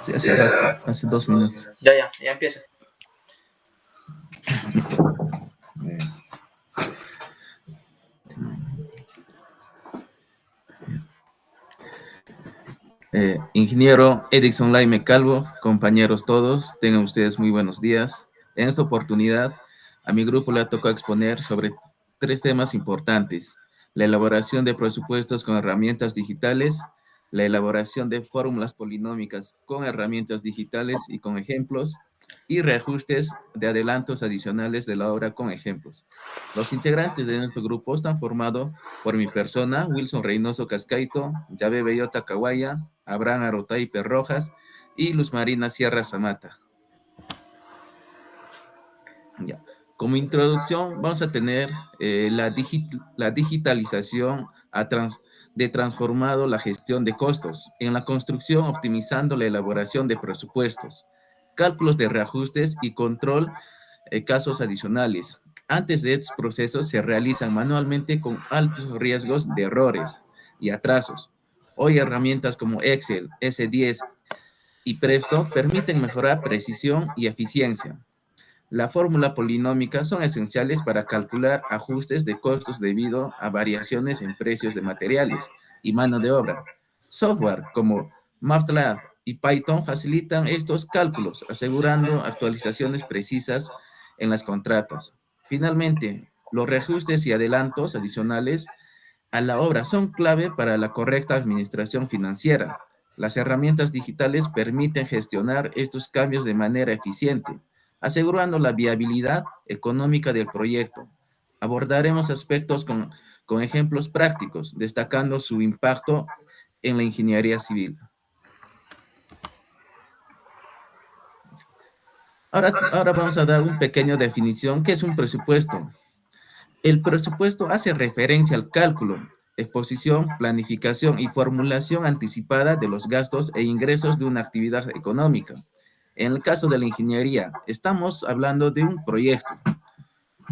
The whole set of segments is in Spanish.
Sí, hace rato, hace 2 minutos. Ya empieza. Ingeniero Edison Laime Calvo, compañeros todos, tengan ustedes muy buenos días. En esta oportunidad, a mi grupo le tocó exponer sobre 3 temas importantes: la elaboración de presupuestos con herramientas digitales, la elaboración de fórmulas polinómicas con herramientas digitales y con ejemplos, y reajustes de adelantos adicionales de la obra con ejemplos. Los integrantes de nuestro grupo están formados por mi persona, Wilson Reynoso Cascaito, Yabe Bellota Caguaya, Abraham Arotaipe Rojas y Luz Marina Sierra Zamata. Ya. Como introducción, vamos a tener la digitalización de transformado la gestión de costos, en la construcción optimizando la elaboración de presupuestos, cálculos de reajustes y control casos adicionales. Antes de estos procesos se realizan manualmente con altos riesgos de errores y atrasos. Hoy herramientas como Excel, S10 y Presto permiten mejorar precisión y eficiencia. La fórmula polinómica son esenciales para calcular ajustes de costos debido a variaciones en precios de materiales y mano de obra. Software como MATLAB y Python facilitan estos cálculos, asegurando actualizaciones precisas en las contratas. Finalmente, los reajustes y adelantos adicionales a la obra son clave para la correcta administración financiera. Las herramientas digitales permiten gestionar estos cambios de manera eficiente, asegurando la viabilidad económica del proyecto. Abordaremos aspectos con ejemplos prácticos, destacando su impacto en la ingeniería civil. Ahora vamos a dar una pequeña definición. ¿Qué es un presupuesto? El presupuesto hace referencia al cálculo, exposición, planificación y formulación anticipada de los gastos e ingresos de una actividad económica. En el caso de la ingeniería, estamos hablando de un proyecto.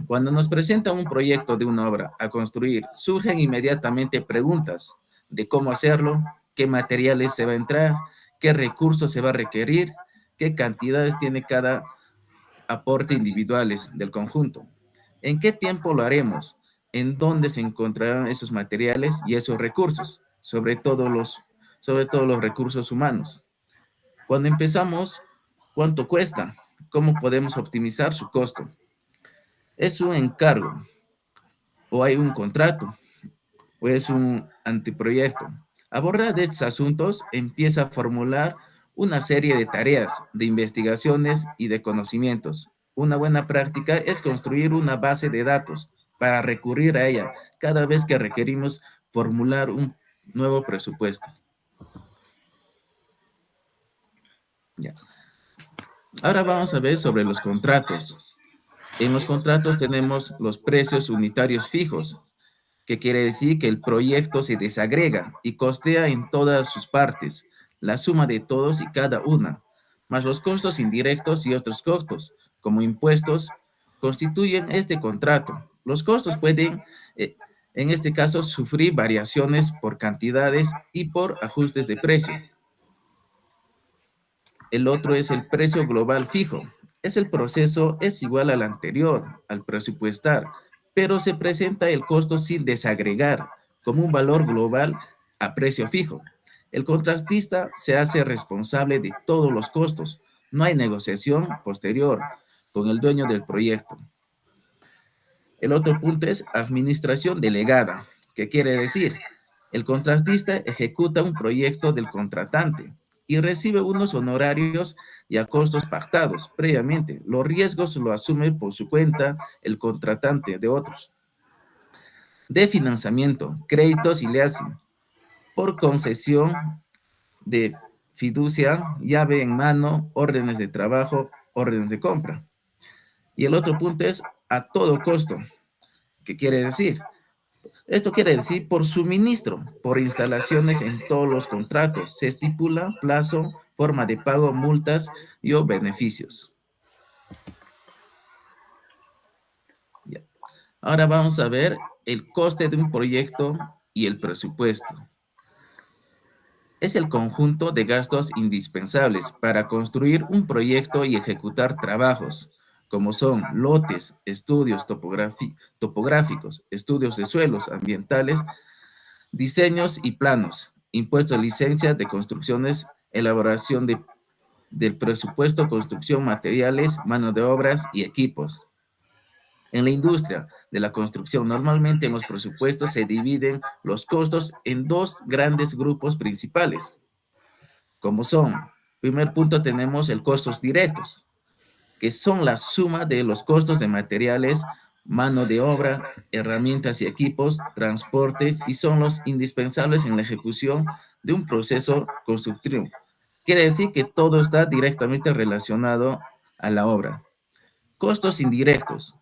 Cuando nos presentan un proyecto de una obra a construir, surgen inmediatamente preguntas de cómo hacerlo, qué materiales se va a entrar, qué recursos se va a requerir, qué cantidades tiene cada aporte individuales del conjunto. ¿En qué tiempo lo haremos? ¿En dónde se encontrarán esos materiales y esos recursos? Sobre todo los recursos humanos. Cuando empezamos, ¿cuánto cuesta? ¿Cómo podemos optimizar su costo? ¿Es un encargo o hay un contrato o es un anteproyecto? Abordar de estos asuntos empieza a formular una serie de tareas, de investigaciones y de conocimientos. Una buena práctica es construir una base de datos para recurrir a ella cada vez que requerimos formular un nuevo presupuesto. Ya. Ahora vamos a ver sobre los contratos. En los contratos tenemos los precios unitarios fijos, que quiere decir que el proyecto se desagrega y costea en todas sus partes, la suma de todos y cada una, más los costos indirectos y otros costos, como impuestos, constituyen este contrato. Los costos pueden, en este caso, sufrir variaciones por cantidades y por ajustes de precio. El otro es el precio global fijo. El proceso es igual al anterior, al presupuestar, pero se presenta el costo sin desagregar, como un valor global a precio fijo. El contratista se hace responsable de todos los costos. No hay negociación posterior con el dueño del proyecto. El otro punto es administración delegada, que quiere decir, el contratista ejecuta un proyecto del contratante y recibe unos honorarios y a costos pactados previamente. Los riesgos lo asume por su cuenta el contratante de otros. De financiamiento, créditos y leasing, por concesión de fiducia, llave en mano, órdenes de trabajo, órdenes de compra. Y el otro punto es a todo costo. ¿Qué quiere decir? Esto quiere decir por suministro, por instalaciones en todos los contratos. Se estipula plazo, forma de pago, multas y o beneficios. Ya. Ahora vamos a ver el coste de un proyecto y el presupuesto. es el conjunto de gastos indispensables para construir un proyecto y ejecutar trabajos, como son lotes, estudios topográficos, estudios de suelos ambientales, diseños y planos, impuestos, licencias de construcciones, elaboración del presupuesto, construcción, materiales, mano de obras y equipos. En la industria de la construcción, normalmente en los presupuestos se dividen los costos en dos grandes grupos principales, como son, primer punto tenemos el costos directos, que son la suma de los costos de materiales, mano de obra, herramientas y equipos, transportes, y son los indispensables en la ejecución de un proceso constructivo. Quiere decir que todo está directamente relacionado a la obra. Costos indirectos.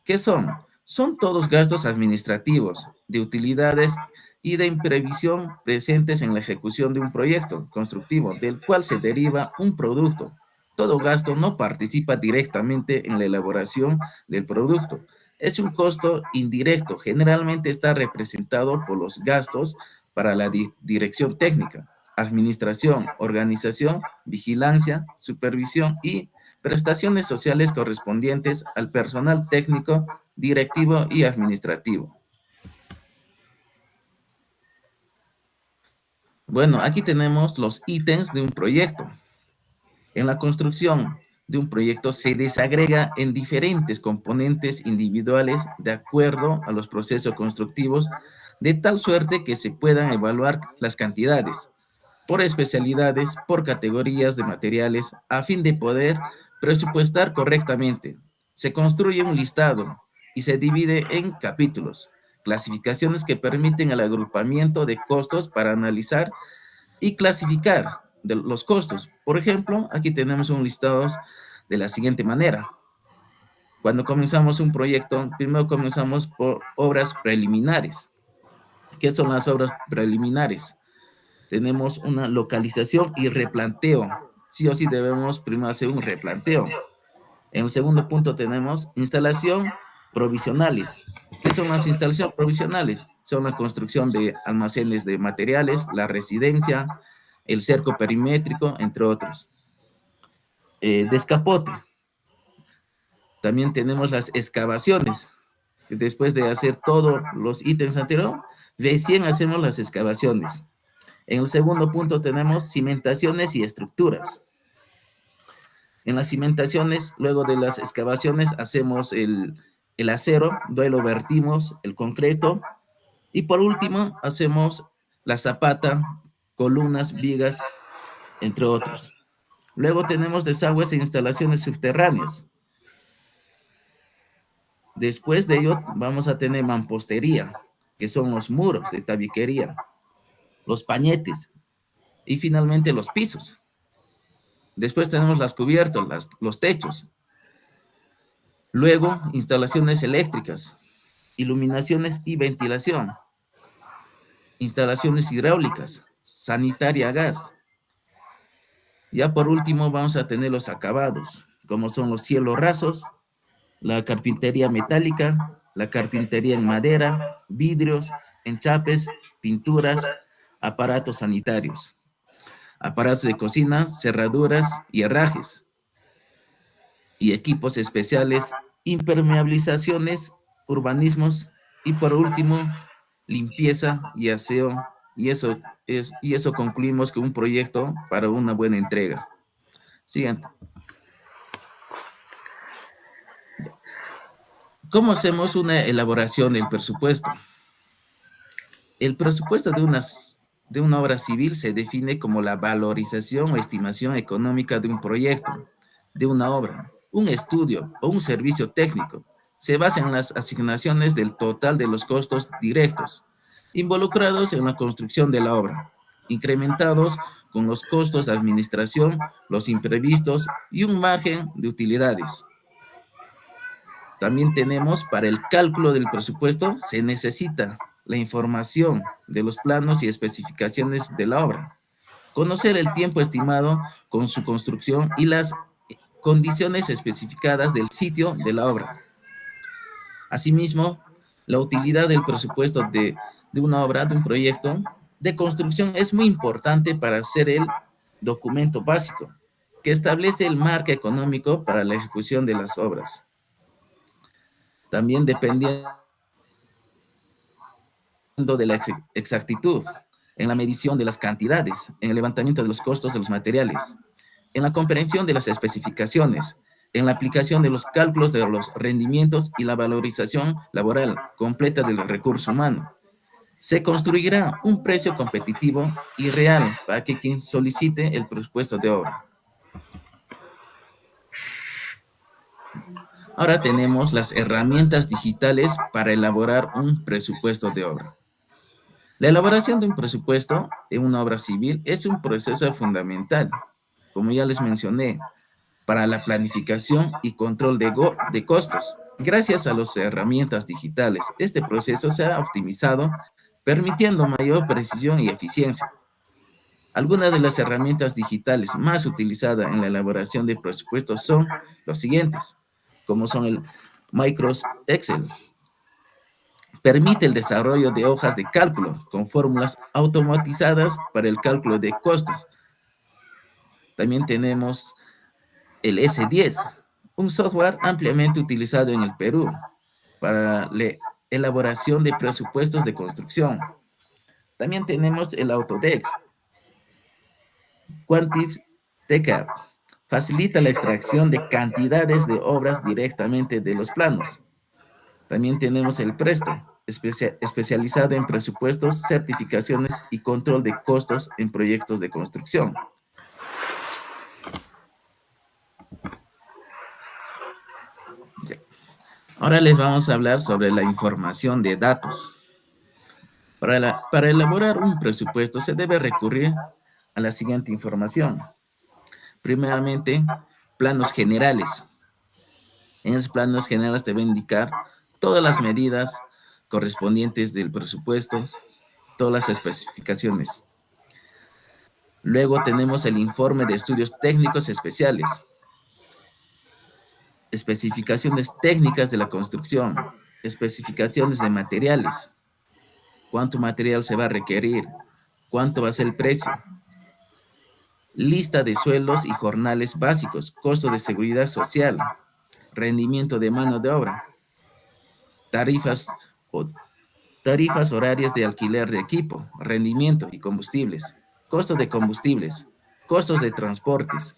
¿Qué son? Son todos gastos administrativos, de utilidades y de imprevisión presentes en la ejecución de un proyecto constructivo, del cual se deriva un producto. Todo gasto no participa directamente en la elaboración del producto. Es un costo indirecto. Generalmente está representado por los gastos para la dirección técnica, administración, organización, vigilancia, supervisión y prestaciones sociales correspondientes al personal técnico, directivo y administrativo. Bueno, aquí tenemos los ítems de un proyecto. En la construcción de un proyecto se desagrega en diferentes componentes individuales de acuerdo a los procesos constructivos, de tal suerte que se puedan evaluar las cantidades por especialidades, por categorías de materiales, a fin de poder presupuestar correctamente. Se construye un listado y se divide en capítulos, clasificaciones que permiten el agrupamiento de costos para analizar y clasificar de los costos. Por ejemplo, aquí tenemos un listado de la siguiente manera. Cuando comenzamos un proyecto, primero comenzamos por obras preliminares. ¿Qué son las obras preliminares? Tenemos una localización y replanteo. Sí o sí debemos primero hacer un replanteo. En el segundo punto tenemos instalación provisionales. ¿Qué son las instalaciones provisionales? Son la construcción de almacenes de materiales, la residencia, el cerco perimétrico, entre otros. Descapote. También tenemos las excavaciones. Después de hacer todos los ítems anteriores, recién hacemos las excavaciones. En el segundo punto tenemos cimentaciones y estructuras. En las cimentaciones, luego de las excavaciones, hacemos el acero, luego lo vertimos, el concreto, y por último hacemos la zapata, columnas, vigas, entre otros. Luego tenemos desagües e instalaciones subterráneas. Después de ello vamos a tener mampostería, que son los muros de tabiquería, los pañetes y finalmente los pisos. Después tenemos las cubiertas, los techos. Luego, instalaciones eléctricas, iluminaciones y ventilación, instalaciones hidráulicas, sanitaria a gas. Ya por último vamos a tener los acabados, como son los cielos rasos, la carpintería metálica, la carpintería en madera, vidrios, enchapes, pinturas, aparatos sanitarios, aparatos de cocina, cerraduras y herrajes, y equipos especiales, impermeabilizaciones, urbanismos y por último, limpieza y aseo. Y eso concluimos con un proyecto para una buena entrega. Siguiente. ¿Cómo hacemos una elaboración del presupuesto? El presupuesto de una obra civil se define como la valorización o estimación económica de un proyecto, de una obra, un estudio o un servicio técnico. Se basa en las asignaciones del total de los costos directos involucrados en la construcción de la obra, incrementados con los costos de administración, los imprevistos y un margen de utilidades. También tenemos para el cálculo del presupuesto se necesita la información de los planos y especificaciones de la obra, conocer el tiempo estimado con su construcción y las condiciones especificadas del sitio de la obra. Asimismo, la utilidad del presupuesto de una obra, de un proyecto, de construcción es muy importante para hacer el documento básico, que establece el marco económico para la ejecución de las obras. También dependiendo de la exactitud en la medición de las cantidades, en el levantamiento de los costos de los materiales, en la comprensión de las especificaciones, en la aplicación de los cálculos de los rendimientos y la valorización laboral completa del recurso humano. Se construirá un precio competitivo y real para que quien solicite el presupuesto de obra. Ahora tenemos las herramientas digitales para elaborar un presupuesto de obra. La elaboración de un presupuesto en una obra civil es un proceso fundamental, como ya les mencioné, para la planificación y control de costos. Gracias a las herramientas digitales, este proceso se ha optimizado, permitiendo mayor precisión y eficiencia. Algunas de las herramientas digitales más utilizadas en la elaboración de presupuestos son los siguientes, como son el Microsoft Excel. Permite el desarrollo de hojas de cálculo con fórmulas automatizadas para el cálculo de costos. También tenemos el S10, un software ampliamente utilizado en el Perú para la elaboración de presupuestos de construcción. También tenemos el Autodesk, Quantifica, facilita la extracción de cantidades de obras directamente de los planos. También tenemos el Presto, especializado en presupuestos, certificaciones y control de costos en proyectos de construcción. Ahora les vamos a hablar sobre la información de datos. Para elaborar un presupuesto se debe recurrir a la siguiente información. Primeramente, planos generales. En esos planos generales deben indicar todas las medidas correspondientes del presupuesto, todas las especificaciones. Luego tenemos el informe de estudios técnicos especiales, especificaciones técnicas de la construcción, especificaciones de materiales, cuánto material se va a requerir, cuánto va a ser el precio, lista de sueldos y jornales básicos, costo de seguridad social, rendimiento de mano de obra, tarifas o tarifas horarias de alquiler de equipo, rendimiento y combustibles, costos de combustibles, costos de transportes,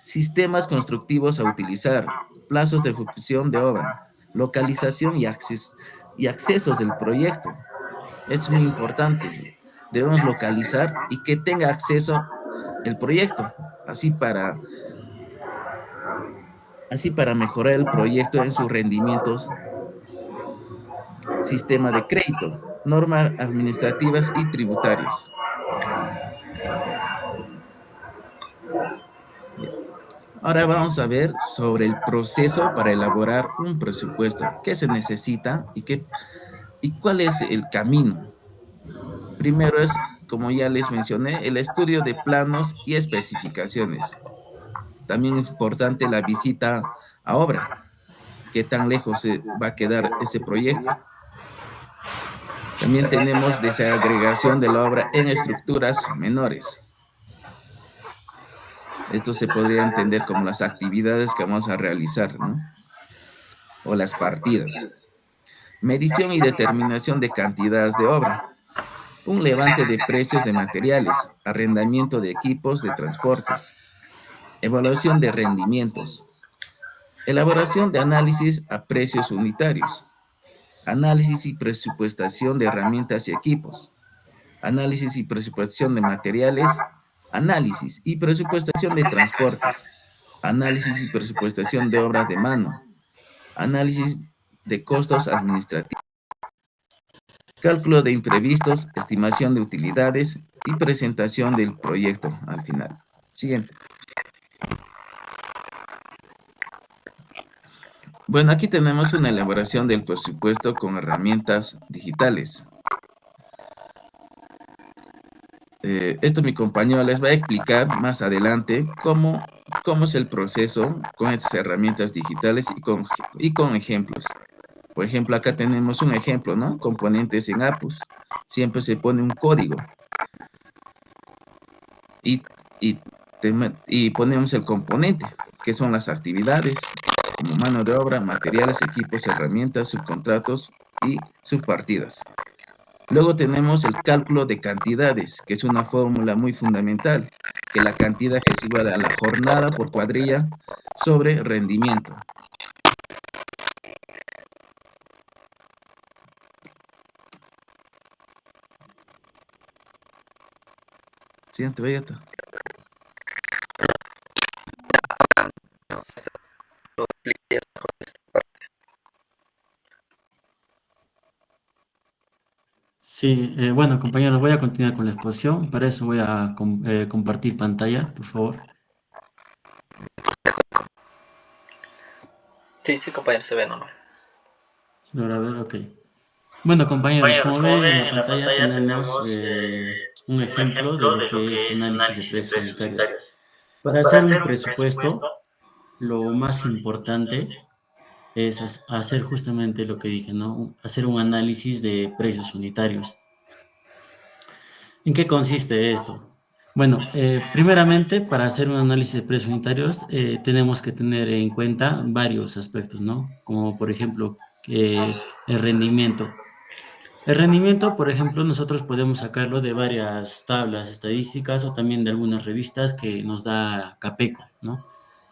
sistemas constructivos a utilizar, plazos de ejecución de obra, localización y accesos del proyecto. Es muy importante. Debemos localizar y que tenga acceso el proyecto, así para mejorar el proyecto en sus rendimientos, sistema de crédito, normas administrativas y tributarias. Ahora vamos a ver sobre el proceso para elaborar un presupuesto. ¿Qué se necesita y cuál es el camino? Primero es, como ya les mencioné, el estudio de planos y especificaciones. También es importante la visita a obra. ¿Qué tan lejos se va a quedar ese proyecto? También tenemos desagregación de la obra en estructuras menores. Esto se podría entender como las actividades que vamos a realizar, ¿no? O las partidas. Medición y determinación de cantidades de obra. Un levante de precios de materiales, arrendamiento de equipos de transportes. Evaluación de rendimientos. Elaboración de análisis a precios unitarios. Análisis y presupuestación de herramientas y equipos. Análisis y presupuestación de materiales. Análisis y presupuestación de transportes. Análisis y presupuestación de obras de mano. Análisis de costos administrativos. Cálculo de imprevistos, estimación de utilidades y presentación del proyecto al final. Siguiente. Bueno, aquí tenemos una elaboración del presupuesto con herramientas digitales. Esto mi compañero les va a explicar más adelante cómo es el proceso con estas herramientas digitales y con ejemplos. Por ejemplo, acá tenemos un ejemplo, ¿no? Componentes en APUS. Siempre se pone un código. y, y, y ponemos el componente, que son las actividades, como mano de obra, materiales, equipos, herramientas, subcontratos y subpartidas. Luego tenemos el cálculo de cantidades, que es una fórmula muy fundamental, que la cantidad es igual a la jornada por cuadrilla sobre rendimiento. Siguiente, Vegeta. Sí, bueno, compañeros, voy a continuar con la exposición. Para eso voy a compartir pantalla, por favor. Sí, sí, compañero, se ve normal. Logra ver, ok. Bueno, compañeros, como ven en la pantalla tenemos un ejemplo de lo que es análisis de precios unitarios. Para hacer un presupuesto, lo más importante es hacer justamente lo que dije, ¿no? Hacer un análisis de precios unitarios. ¿En qué consiste esto? Bueno, primeramente, para hacer un análisis de precios unitarios, tenemos que tener en cuenta varios aspectos, ¿no? Como por ejemplo, el rendimiento. El rendimiento, por ejemplo, nosotros podemos sacarlo de varias tablas estadísticas o también de algunas revistas que nos da Capeco, ¿no?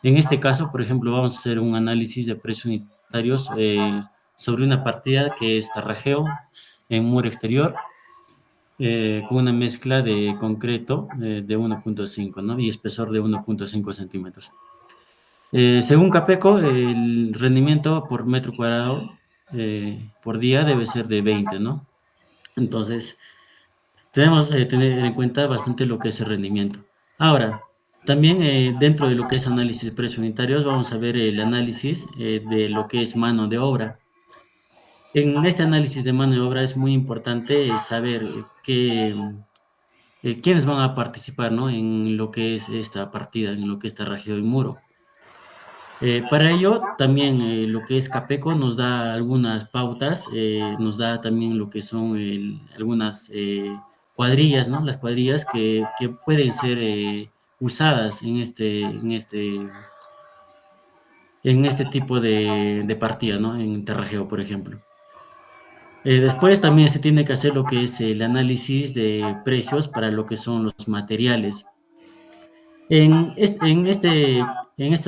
En este caso, por ejemplo, vamos a hacer un análisis de precios unitarios sobre una partida que es tarrajeo en muro exterior con una mezcla de concreto de 1.5, ¿no? Y espesor de 1.5 centímetros. Según Capeco, el rendimiento por metro cuadrado por día debe ser de 20, ¿no? Entonces, tenemos que tener en cuenta bastante lo que es el rendimiento. Ahora, también dentro de lo que es análisis de precios unitarios, vamos a ver el análisis de lo que es mano de obra. En este análisis de mano de obra es muy importante saber quiénes van a participar, ¿no? En lo que es esta partida, en lo que es Tarrajeo y Muro. Para ello, también lo que es Capeco nos da algunas pautas, nos da también lo que son algunas cuadrillas, ¿no? Las cuadrillas que pueden ser usadas en este tipo de partida, ¿no? En Terrajeo, por ejemplo. Después también se tiene que hacer lo que es el análisis de precios para lo que son los materiales. En este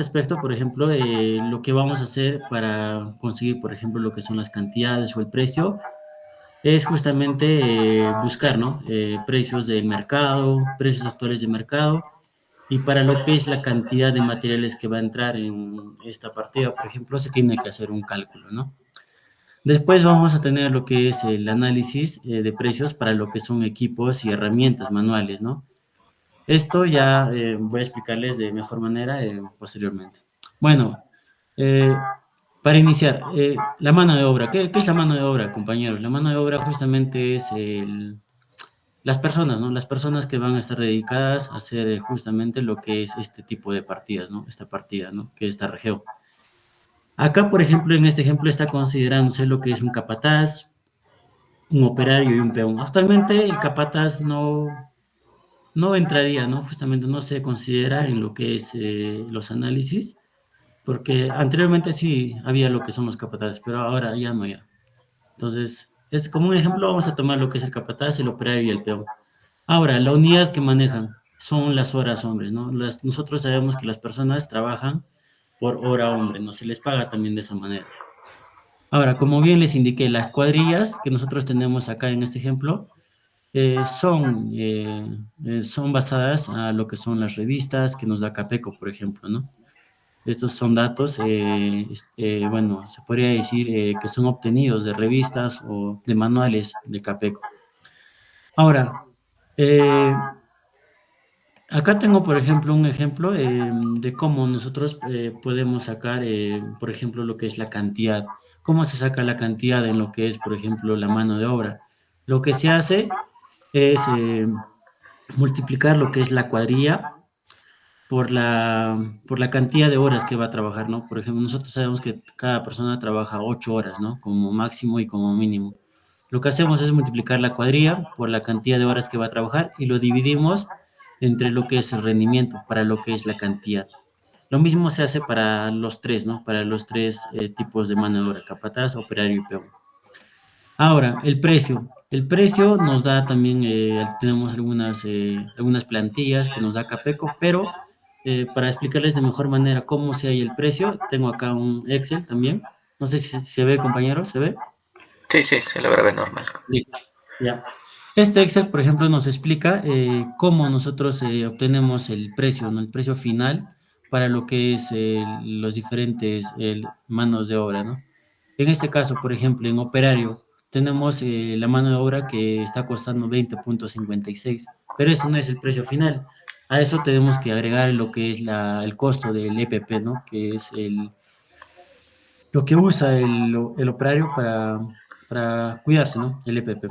aspecto, por ejemplo, lo que vamos a hacer para conseguir, por ejemplo, lo que son las cantidades o el precio, es justamente buscar, ¿no? Precios del mercado, precios actuales de mercado, y para lo que es la cantidad de materiales que va a entrar en esta partida, por ejemplo, se tiene que hacer un cálculo, ¿no? Después vamos a tener lo que es el análisis de precios para lo que son equipos y herramientas manuales, ¿no? Esto ya voy a explicarles de mejor manera posteriormente. Bueno, eh, para iniciar, la mano de obra. ¿Qué es la mano de obra, compañeros? La mano de obra justamente es las personas, ¿no? Las personas que van a estar dedicadas a hacer justamente lo que es este tipo de partidas, ¿no? Esta partida, ¿no? Que es esta región. Acá, por ejemplo, en este ejemplo está considerándose lo que es un capataz, un operario y un peón. Actualmente el capataz no entraría, ¿no? Justamente no se considera en lo que es los análisis, porque anteriormente sí había lo que son los capataces, pero ahora ya no ya. Entonces, es como un ejemplo, vamos a tomar lo que es el capataz, el operario y el peón. Ahora, la unidad que manejan son las horas hombres, ¿no? Nosotros sabemos que las personas trabajan por hora hombre, ¿no? Se les paga también de esa manera. Ahora, como bien les indiqué, las cuadrillas que nosotros tenemos acá en este ejemplo, son basadas a lo que son las revistas que nos da Capeco, por ejemplo, ¿no? Estos son datos, bueno, se podría decir que son obtenidos de revistas o de manuales de Capeco. Ahora, eh, acá tengo, por ejemplo, un ejemplo de cómo nosotros podemos sacar, por ejemplo, lo que es la cantidad. ¿Cómo se saca la cantidad en lo que es, por ejemplo, la mano de obra? Lo que se hace es multiplicar lo que es la cuadrilla por la cantidad de horas que va a trabajar, ¿no? Por ejemplo, nosotros sabemos que cada persona trabaja 8 horas, ¿no? Como máximo y como mínimo. Lo que hacemos es multiplicar la cuadrilla por la cantidad de horas que va a trabajar y lo dividimos entre lo que es el rendimiento para lo que es la cantidad. Lo mismo se hace para los tres, ¿no? Para los tres tipos de mano de obra, capataz, operario y peón. Ahora, el precio. El precio nos da también, tenemos algunas plantillas que nos da Capeco, pero para explicarles de mejor manera cómo se halla el precio, tengo acá un Excel también. No sé si se ve, compañero, ¿se ve? Sí, sí, se logra ver normal. Listo. Ya. Este Excel, por ejemplo, nos explica cómo nosotros obtenemos el precio, ¿no? El precio final para lo que es los diferentes manos de obra, ¿no? En este caso, por ejemplo, en operario, tenemos la mano de obra que está costando 20,56, pero eso no es el precio final. A eso tenemos que agregar lo que es el costo del EPP, ¿no? Que es lo que usa el operario para cuidarse, ¿no? El EPP.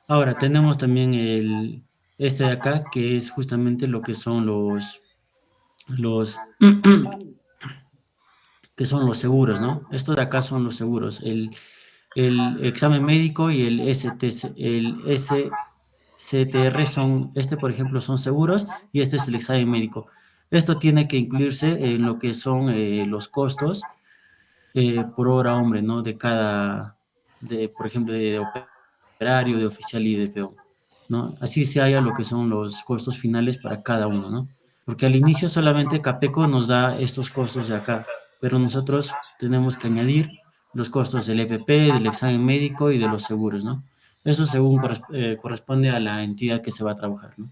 Ahora, tenemos también este de acá, que es justamente lo que son los que son los seguros, ¿no? Estos de acá son los seguros, el examen médico y el SCTR son, por ejemplo, son seguros y este es el examen médico. Esto tiene que incluirse en lo que son los costos por hora hombre, ¿no? Por ejemplo, de operario, de oficial y de peón, ¿no? Así se halla lo que son los costos finales para cada uno, ¿no? Porque al inicio solamente Capeco nos da estos costos de acá, pero nosotros tenemos que añadir los costos del EPP, del examen médico y de los seguros, ¿no? Eso según corresponde a la entidad que se va a trabajar, ¿no?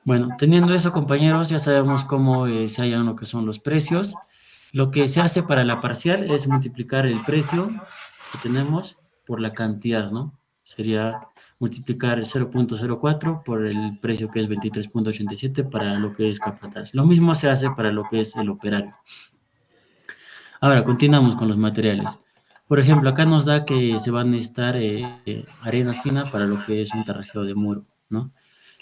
Bueno, teniendo eso, compañeros, ya sabemos cómo se hallan lo que son los precios. Lo que se hace para la parcial es multiplicar el precio que tenemos por la cantidad, ¿no? Sería multiplicar 0,04 por el precio que es 23,87 para lo que es capataz. Lo mismo se hace para lo que es el operario. Ahora, continuamos con los materiales. Por ejemplo, acá nos da que se va a necesitar arena fina para lo que es un tarrajeo de muro, ¿no?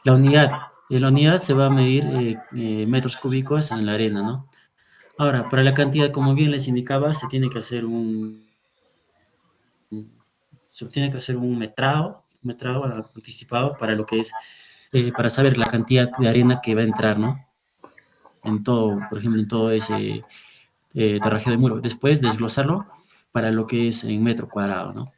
La unidad se va a medir metros cúbicos en la arena, ¿no? Ahora, para la cantidad, como bien les indicaba, se tiene que hacer un metrado anticipado para lo que es, para saber la cantidad de arena que va a entrar, ¿no? En todo, por ejemplo, en todo ese tarrajeo de muro. Después desglosarlo para lo que es en metro cuadrado, ¿no?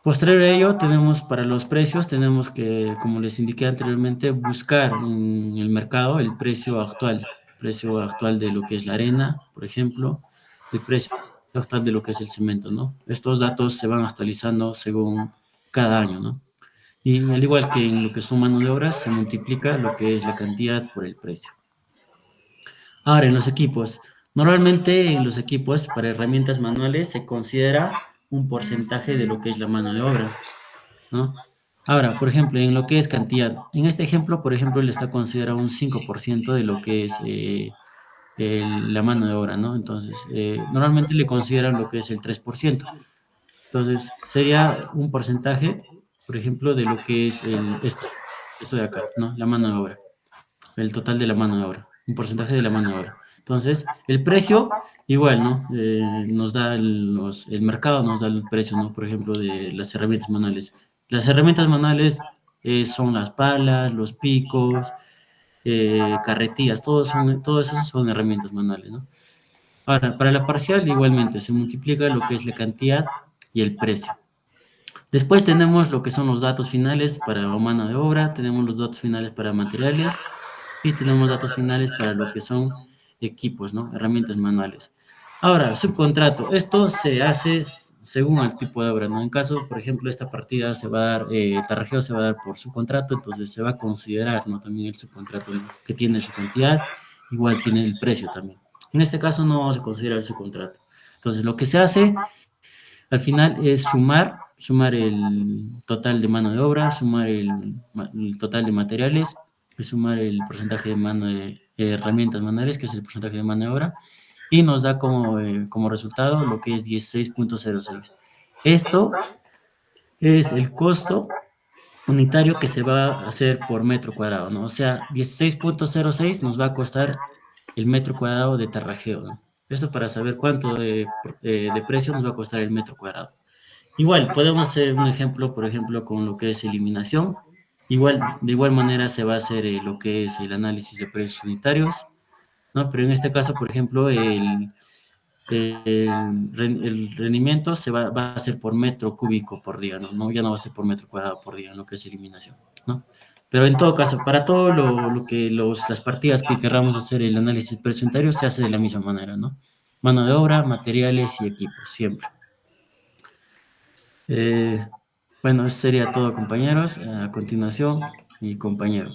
Posterior a ello, tenemos para los precios, tenemos que, como les indiqué anteriormente, buscar en el mercado el precio actual de lo que es la arena, por ejemplo, el precio actual de lo que es el cemento, ¿no? Estos datos se van actualizando según cada año, ¿no? Y al igual que en lo que son mano de obra, se multiplica lo que es la cantidad por el precio. Ahora, en los equipos. Normalmente en los equipos para herramientas manuales se considera un porcentaje de lo que es la mano de obra, ¿no? Ahora, por ejemplo, en lo que es cantidad. En este ejemplo, por ejemplo, él está considerado un 5% de lo que es la mano de obra, ¿no? Entonces, normalmente le consideran lo que es el 3%. Entonces, sería un porcentaje, por ejemplo, de lo que es esto de acá, ¿no? La mano de obra, el total de la mano de obra, un porcentaje de la mano de obra. Entonces, el precio, igual, ¿no? Nos da el mercado, nos da el precio, ¿no? Por ejemplo, de las herramientas manuales. Las herramientas manuales son las palas, los picos, carretillas, todos esos son herramientas manuales, ¿no? Ahora, para la parcial, igualmente, se multiplica lo que es la cantidad y el precio. Después tenemos lo que son los datos finales para mano de obra, tenemos los datos finales para materiales y tenemos datos finales para lo que son equipos, ¿no? Herramientas manuales. Ahora, subcontrato. Esto se hace según el tipo de obra, ¿no? En caso, por ejemplo, esta partida se va a dar, tarjeo se va a dar por subcontrato, entonces se va a considerar, ¿no? También el subcontrato, ¿no? Que tiene su cantidad, igual tiene el precio también. En este caso no se considera el subcontrato. Entonces, lo que se hace al final es sumar el total de mano de obra, sumar el total de materiales, y sumar el porcentaje de mano de herramientas manuales, que es el porcentaje de mano de obra, y nos da como resultado lo que es 16,06. Esto es el costo unitario que se va a hacer por metro cuadrado, ¿no? O sea, 16,06 nos va a costar el metro cuadrado de tarrajeo, ¿no? Esto para saber cuánto de precio nos va a costar el metro cuadrado. Igual, podemos hacer un ejemplo, por ejemplo, con lo que es eliminación. De igual manera se va a hacer lo que es el análisis de precios unitarios, ¿no? Pero en este caso, por ejemplo, el rendimiento va a ser por metro cúbico por día, ¿no? Ya no va a ser por metro cuadrado por día, lo que es eliminación, ¿no? Pero en todo caso, para todo lo que las partidas que queramos hacer el análisis precio unitario se hace de la misma manera, ¿no? Mano de obra, materiales y equipos, siempre. Bueno, eso sería todo, compañeros. A continuación, mi compañero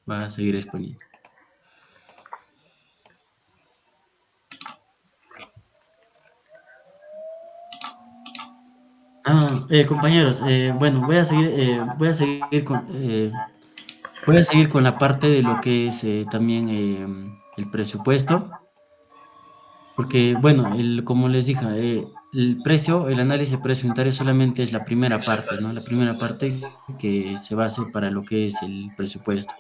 va a seguir exponiendo. Compañeros, bueno, voy a seguir con la parte de lo que es también el presupuesto, porque, bueno, como les dije, el análisis de precio unitario solamente es la primera parte, ¿no? La primera parte que se va a hacer para lo que es el presupuesto.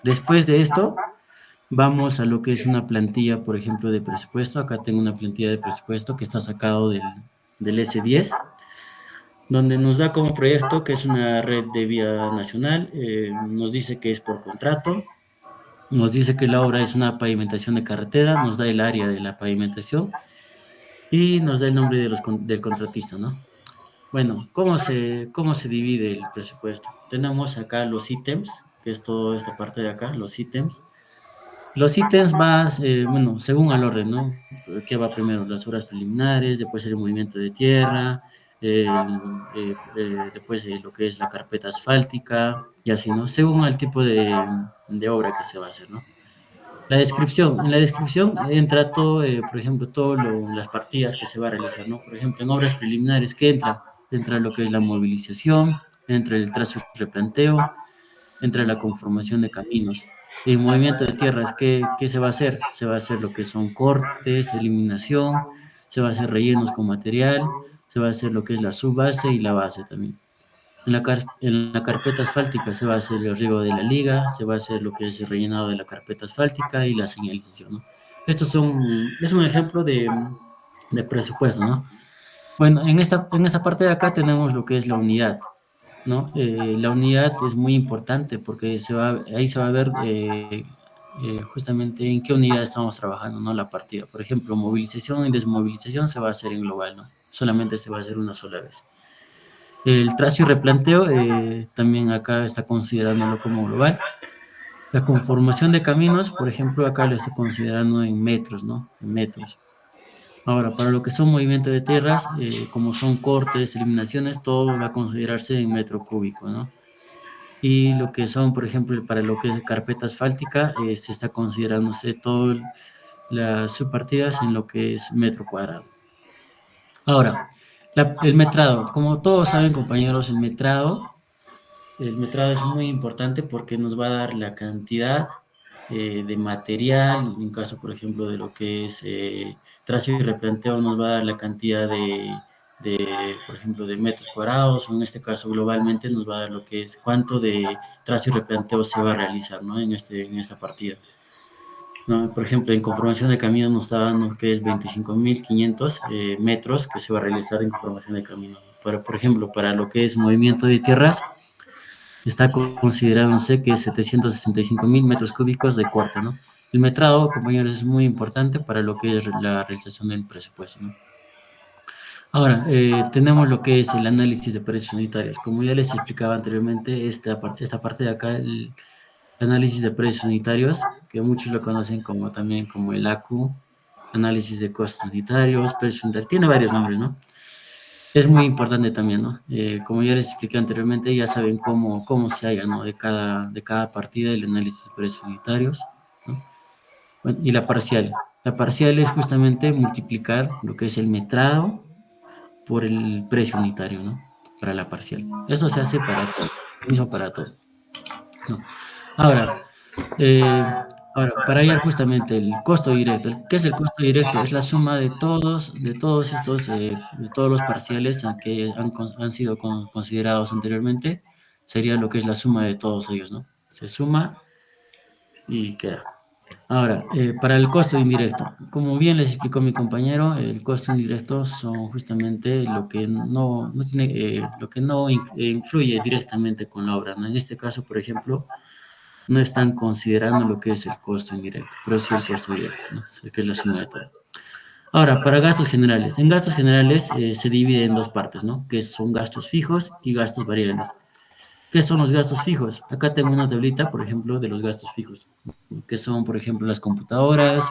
Después de esto, vamos a lo que es una plantilla, por ejemplo, de presupuesto. Acá tengo una plantilla de presupuesto que está sacado del S10, donde nos da como proyecto que es una red de vía nacional, nos dice que es por contrato, nos dice que la obra es una pavimentación de carretera, nos da el área de la pavimentación y nos da el nombre del contratista, ¿no? Bueno, cómo se divide el presupuesto? Tenemos acá los ítems, que es toda esta parte de acá, los ítems. Los ítems vas, bueno, según al orden, ¿no? ¿Qué va primero? Las obras preliminares, después el movimiento de tierra, después lo que es la carpeta asfáltica y así, ¿no? Según el tipo de obra que se va a hacer, ¿no? La descripción. En la descripción entra todo, por ejemplo, todas las partidas que se va a realizar, ¿no? Por ejemplo, en obras preliminares, ¿qué entra? Entra lo que es la movilización, entra el trazo y replanteo, entra la conformación de caminos. En movimiento de tierras, ¿qué se va a hacer? Se va a hacer lo que son cortes, eliminación, se va a hacer rellenos con material, se va a hacer lo que es la subbase y la base también. En la carpeta asfáltica se va a hacer el riego de la liga, se va a hacer lo que es el rellenado de la carpeta asfáltica y la señalización, ¿no? Es un ejemplo de presupuesto, ¿no? Bueno, en esta parte de acá tenemos lo que es la unidad, ¿no? La unidad es muy importante porque ahí se va a ver justamente en qué unidad estamos trabajando, ¿no? La partida. Por ejemplo, movilización y desmovilización se va a hacer en global, ¿no? Solamente se va a hacer una sola vez. El trazo y replanteo también acá está considerándolo como global. La conformación de caminos, por ejemplo, acá lo está considerando en metros, ¿no? En metros. Ahora, para lo que son movimientos de tierras, como son cortes, eliminaciones, todo va a considerarse en metro cúbico, ¿no? Y lo que son, por ejemplo, para lo que es carpeta asfáltica, se está considerándose todas las subpartidas en lo que es metro cuadrado. Ahora, el metrado. Como todos saben, compañeros, el metrado es muy importante porque nos va a dar la cantidad de material, en caso, por ejemplo, de lo que es trazo y replanteo, nos va a dar la cantidad por ejemplo, de metros cuadrados, o en este caso, globalmente, nos va a dar lo que es cuánto de trazo y replanteo se va a realizar, ¿no? En esta partida. ¿No? Por ejemplo, en conformación de camino nos está dando que es 25.500 metros que se va a realizar en conformación de camino. Pero, por ejemplo, para lo que es movimiento de tierras, está considerándose que es 765.000 metros cúbicos de corte, ¿no? El metrado, compañeros, es muy importante para lo que es la realización del presupuesto, ¿no? Ahora, tenemos lo que es el análisis de precios unitarios. Como ya les explicaba anteriormente, esta parte de acá, el análisis de precios unitarios, que muchos lo conocen como también como el ACU, análisis de costos unitarios, precios unitarios, tiene varios nombres, ¿no? Es muy importante también, ¿no? Como ya les expliqué anteriormente, ya saben cómo se halla, ¿no? De cada partida el análisis de precios unitarios, ¿no? Bueno, y la parcial. La parcial es justamente multiplicar lo que es el metrado por el precio unitario, ¿no? Para la parcial. Eso se hace para todo, lo mismo para todo, ¿no? Ahora, para hallar justamente el costo directo, ¿qué es el costo directo? Es la suma de todos los parciales que han sido considerados anteriormente, sería lo que es la suma de todos ellos, ¿no? Se suma y queda. Ahora, para el costo indirecto, como bien les explicó mi compañero, el costo indirecto son justamente lo que no tiene, lo que no influye directamente con la obra, ¿no? En este caso, por ejemplo, no están considerando lo que es el costo indirecto, pero sí el costo directo, ¿no? O sea, que es la suma de todo. Ahora, para gastos generales. En gastos generales se divide en dos partes, ¿no? Que son gastos fijos y gastos variables. ¿Qué son los gastos fijos? Acá tengo una tablita, por ejemplo, de los gastos fijos, que son, por ejemplo, las computadoras,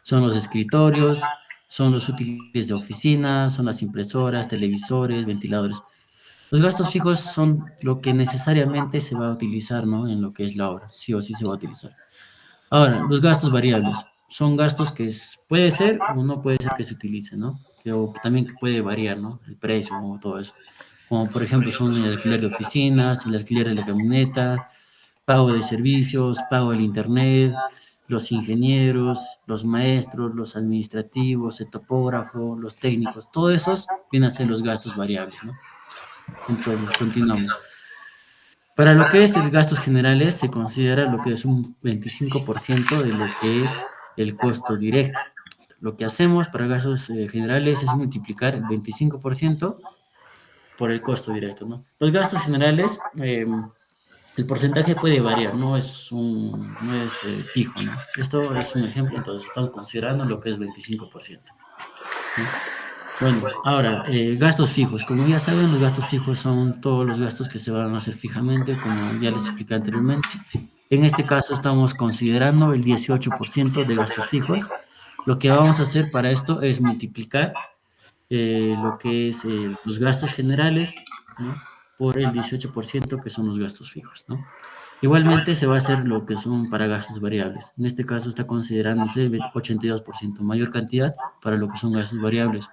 son los escritorios, son los útiles de oficina, son las impresoras, televisores, ventiladores. Los gastos fijos son lo que necesariamente se va a utilizar, ¿no? En lo que es la obra, sí o sí se va a utilizar. Ahora, los gastos variables son gastos que puede ser o no puede ser que se utilicen, ¿no? O también que puede variar, ¿no? El precio o todo eso. Como por ejemplo son el alquiler de oficinas, el alquiler de la camioneta, pago de servicios, pago del internet, los ingenieros, los maestros, los administrativos, el topógrafo, los técnicos, todos esos vienen a ser los gastos variables, ¿no? Entonces, continuamos. Para lo que es el gastos generales, se considera lo que es un 25% de lo que es el costo directo. Lo que hacemos para gastos generales es multiplicar el 25% por el costo directo, ¿no? Los gastos generales, el porcentaje puede variar, no es fijo, ¿no? Esto es un ejemplo, entonces estamos considerando lo que es 25%, ¿no? Bueno, ahora, gastos fijos. Como ya saben, los gastos fijos son todos los gastos que se van a hacer fijamente, como ya les expliqué anteriormente. En este caso estamos considerando el 18% de gastos fijos. Lo que vamos a hacer para esto es multiplicar lo que es los gastos generales, ¿no? Por el 18% que son los gastos fijos, ¿no? Igualmente se va a hacer lo que son para gastos variables. En este caso está considerándose 82%, mayor cantidad para lo que son gastos variables.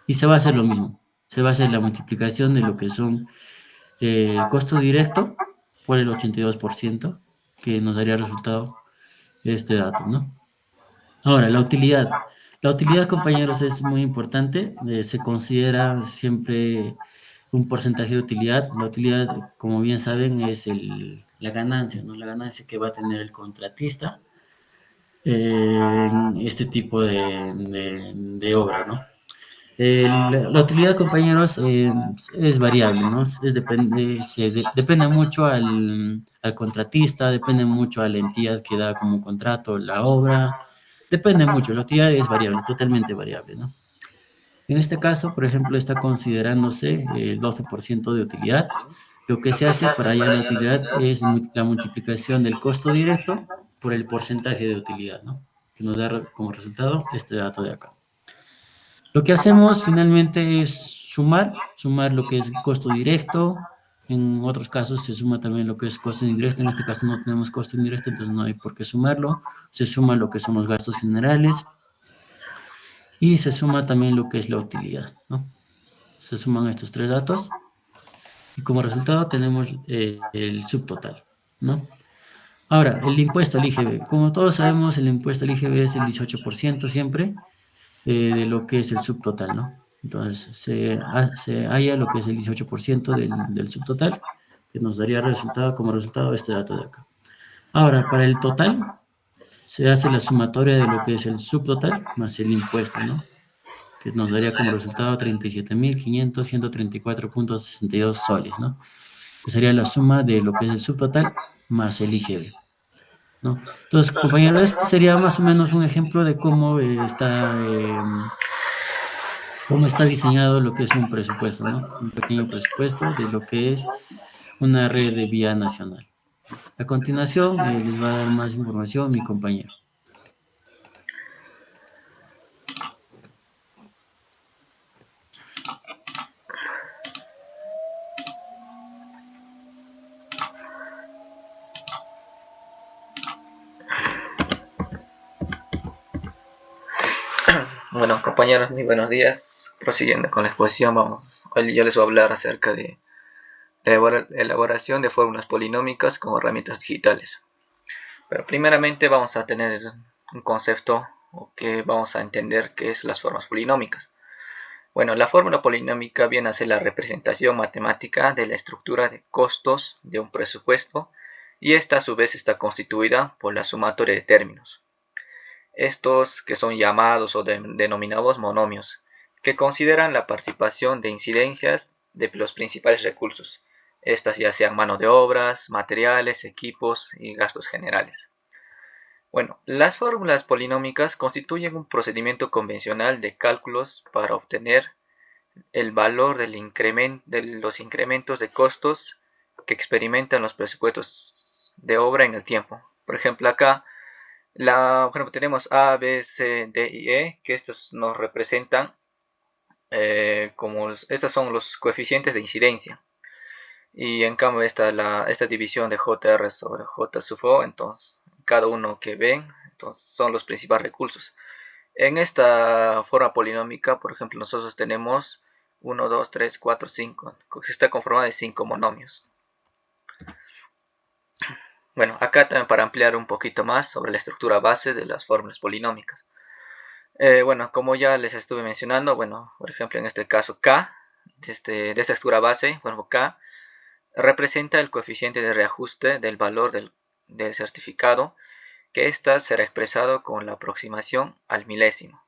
Y se va a hacer lo mismo. Se va a hacer la multiplicación de lo que son el costo directo por el 82%, que nos daría resultado este dato, ¿no? Ahora, la utilidad. La utilidad, compañeros, es muy importante. Se considera siempre un porcentaje de utilidad. La utilidad, como bien saben, es la ganancia, ¿no? La ganancia que va a tener el contratista en este tipo de obra, ¿no? La utilidad, compañeros, es variable, ¿no? Depende mucho al contratista, depende mucho a la entidad que da como contrato la obra, depende mucho, la utilidad es variable, totalmente variable, ¿no? En este caso, por ejemplo, está considerándose el 12% de utilidad. Lo que se hace para hallar la utilidad es la multiplicación del costo directo por el porcentaje de utilidad, ¿no? Que nos da como resultado este dato de acá. Lo que hacemos finalmente es sumar lo que es costo directo. En otros casos se suma también lo que es costo indirecto. En este caso no tenemos costo indirecto, entonces no hay por qué sumarlo. Se suma lo que son los gastos generales y se suma también lo que es la utilidad, ¿no? Se suman estos tres datos y como resultado tenemos el subtotal, ¿no? Ahora, el impuesto al IGB. Como todos sabemos, el impuesto al IGB es el 18% siempre de lo que es el subtotal, ¿no? Entonces, se halla lo que es el 18% del subtotal, que nos daría como resultado este dato de acá. Ahora, para el total, se hace la sumatoria de lo que es el subtotal más el impuesto, ¿no? Que nos daría como resultado 37.500.134.62 soles, ¿no? Que sería la suma de lo que es el subtotal más el IGB, ¿no? Entonces, compañeros, ese sería más o menos un ejemplo de cómo está diseñado lo que es un presupuesto, ¿no? Un pequeño presupuesto de lo que es una red de vía nacional. A continuación, les va a dar más información mi compañero. Bueno, compañeros, muy buenos días. Prosiguiendo con la exposición, hoy yo les voy a hablar acerca de la elaboración de fórmulas polinómicas con herramientas digitales. Pero primeramente vamos a tener un concepto que vamos a entender qué es las formas polinómicas. Bueno, la fórmula polinómica viene a ser la representación matemática de la estructura de costos de un presupuesto y esta a su vez está constituida por la sumatoria de términos. Estos que son llamados o denominados monomios, que consideran la participación de incidencias de los principales recursos, estas ya sean mano de obras, materiales, equipos y gastos generales. Bueno, las fórmulas polinómicas constituyen un procedimiento convencional de cálculos para obtener el valor de los incrementos de costos que experimentan los presupuestos de obra en el tiempo. Por ejemplo, acá por ejemplo, tenemos A, B, C, D y E, que estos nos representan estos son los coeficientes de incidencia. Y en cambio esta división de JR sobre J sub O, entonces cada uno que ven, entonces son los principales recursos. En esta forma polinómica, por ejemplo, nosotros tenemos 1, 2, 3, 4, 5, que está conformada de 5 monomios. Bueno, acá también para ampliar un poquito más sobre la estructura base de las fórmulas polinómicas. Bueno, como ya les estuve mencionando, bueno, por ejemplo, en este caso K, de esta estructura base, bueno, K representa el coeficiente de reajuste del valor del certificado, que ésta será expresado con la aproximación al milésimo.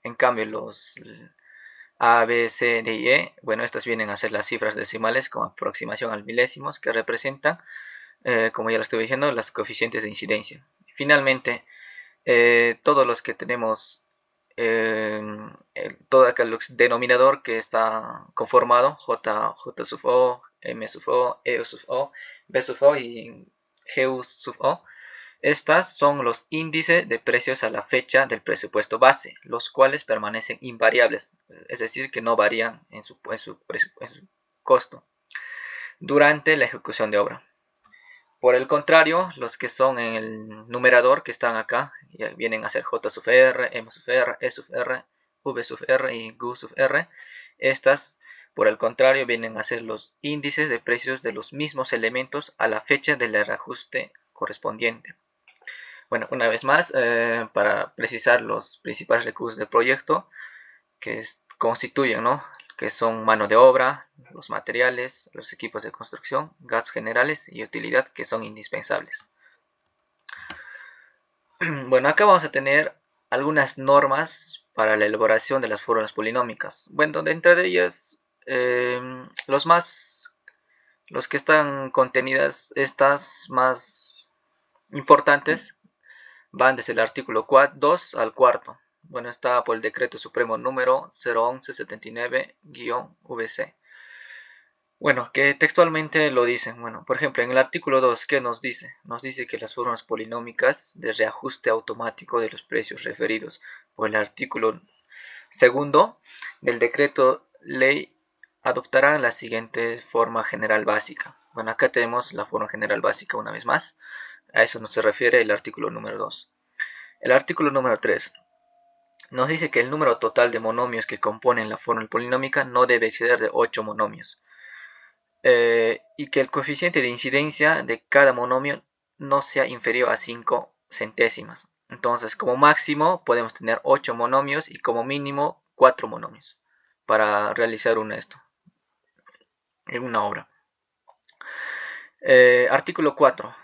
En cambio, los A, B, C, D y E, bueno, estas vienen a ser las cifras decimales con aproximación al milésimos, que representan, como ya lo estuve diciendo, los coeficientes de incidencia. Finalmente, todos los que tenemos todo el denominador que está conformado, J sub O, M sub O, E sub O, B sub O y G sub O. Estas son los índices de precios a la fecha del presupuesto base, los cuales permanecen invariables, es decir, que no varían en su costo durante la ejecución de obra. Por el contrario, los que son en el numerador que están acá vienen a ser J sub R, M sub R, E sub R, V sub R y Q sub R. Estas, por el contrario, vienen a ser los índices de precios de los mismos elementos a la fecha del reajuste correspondiente. Bueno, una vez más, para precisar los principales recursos del proyecto que constituyen, ¿no?, que son mano de obra, los materiales, los equipos de construcción, gastos generales y utilidad, que son indispensables. Bueno, acá vamos a tener algunas normas para la elaboración de las fórmulas polinómicas. Bueno, dentro de ellas, los que están contenidas, estas más importantes, van desde el artículo 2 al 4. Bueno, está por el decreto supremo número 01179-VC. Bueno, que textualmente lo dicen. Bueno, por ejemplo, en el artículo 2, ¿qué nos dice? Nos dice que las fórmulas polinómicas de reajuste automático de los precios referidos por el artículo 2 del decreto ley adoptarán la siguiente forma general básica. Bueno, acá tenemos la forma general básica una vez más. A eso nos se refiere el artículo número 2. El artículo número 3 nos dice que el número total de monomios que componen la fórmula polinómica no debe exceder de 8 monomios. Y que el coeficiente de incidencia de cada monomio no sea inferior a 5 centésimas. Entonces, como máximo podemos tener 8 monomios y como mínimo 4 monomios para realizar en una obra. Artículo 4.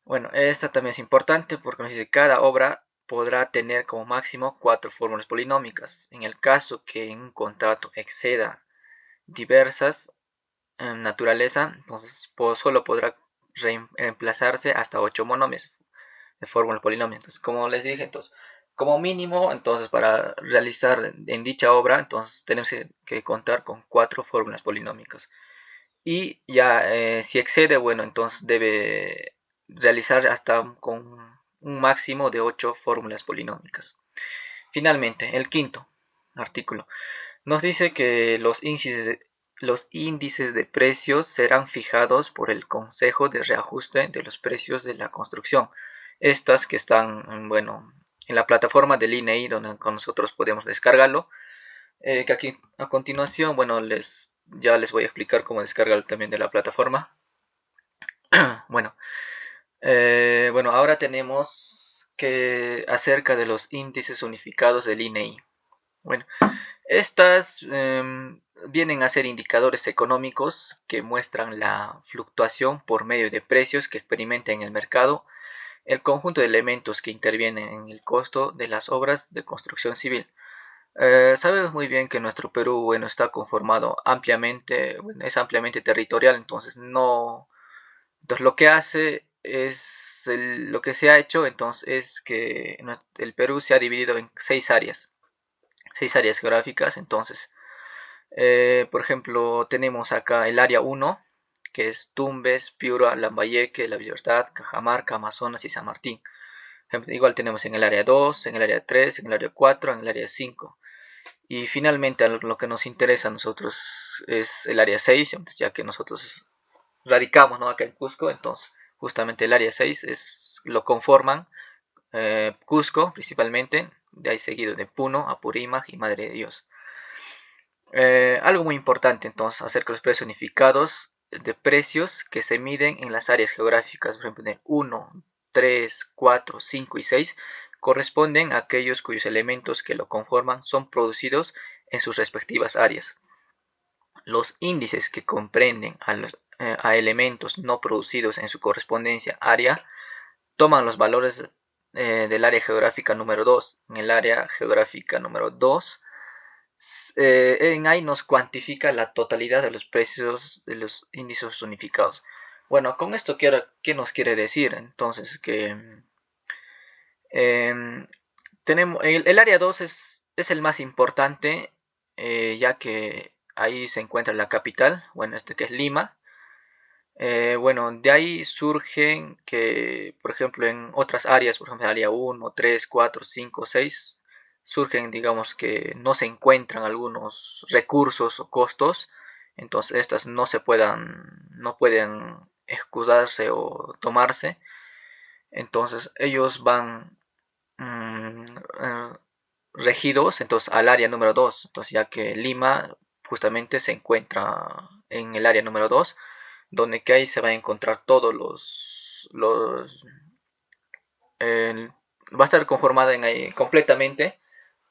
Bueno, esta también es importante porque nos dice que cada obra podrá tener como máximo 4 fórmulas polinómicas. En el caso que en un contrato exceda diversas naturaleza, entonces solo podrá reemplazarse hasta 8 monomios de fórmula polinomio. Entonces, como les dije, entonces, como mínimo, entonces para realizar en dicha obra, entonces tenemos que contar con 4 fórmulas polinómicas. Y ya si excede, bueno, entonces debe realizar hasta con un máximo de 8 fórmulas polinómicas. Finalmente, el quinto artículo nos dice que los índices de precios serán fijados por el Consejo de Reajuste de los Precios de la Construcción. Estas que están, bueno, en la plataforma del INEI, donde nosotros podemos descargarlo. Que aquí a continuación, bueno, ya les voy a explicar cómo descargarlo también de la plataforma. Bueno, ahora tenemos que acerca de los índices unificados del INEI. Bueno, estas vienen a ser indicadores económicos que muestran la fluctuación por medio de precios que experimenta en el mercado el conjunto de elementos que intervienen en el costo de las obras de construcción civil. Sabemos muy bien que nuestro Perú, bueno, está conformado ampliamente, bueno, es ampliamente territorial, entonces lo que hace es, lo que se ha hecho, entonces, es que el Perú se ha dividido en 6 áreas geográficas. Entonces, por ejemplo, tenemos acá el área 1, que es Tumbes, Piura, Lambayeque, La Libertad, Cajamarca, Amazonas y San Martín. Igual tenemos en el área 2, en el área 3, en el área 4, en el área 5. Y finalmente lo que nos interesa a nosotros es el área 6, ya que nosotros radicamos, ¿no?, acá en Cusco. Entonces justamente el área 6 lo conforman Cusco principalmente, de ahí seguido de Puno, Apurímac y Madre de Dios. Algo muy importante entonces acerca de los precios unificados de precios que se miden en las áreas geográficas, por ejemplo, en 1, 3, 4, 5 y 6, corresponden a aquellos cuyos elementos que lo conforman son producidos en sus respectivas áreas. Los índices que comprenden a elementos no producidos en su correspondencia área toman los valores del área geográfica número 2. En el área geográfica número 2, en ahí nos cuantifica la totalidad de los precios de los índices unificados. Bueno, con esto, ¿qué nos quiere decir? Entonces, que tenemos el área 2 es el más importante, ya que ahí se encuentra la capital, bueno, que es Lima. Bueno, de ahí surgen que, por ejemplo, en otras áreas, por ejemplo, área 1, 3, 4, 5, 6, surgen, digamos, que no se encuentran algunos recursos o costos, entonces estas no pueden excusarse o tomarse. Entonces ellos van regidos entonces al área número 2, entonces, ya que Lima justamente se encuentra en el área número 2, donde que ahí se va a encontrar todos va a estar conformada completamente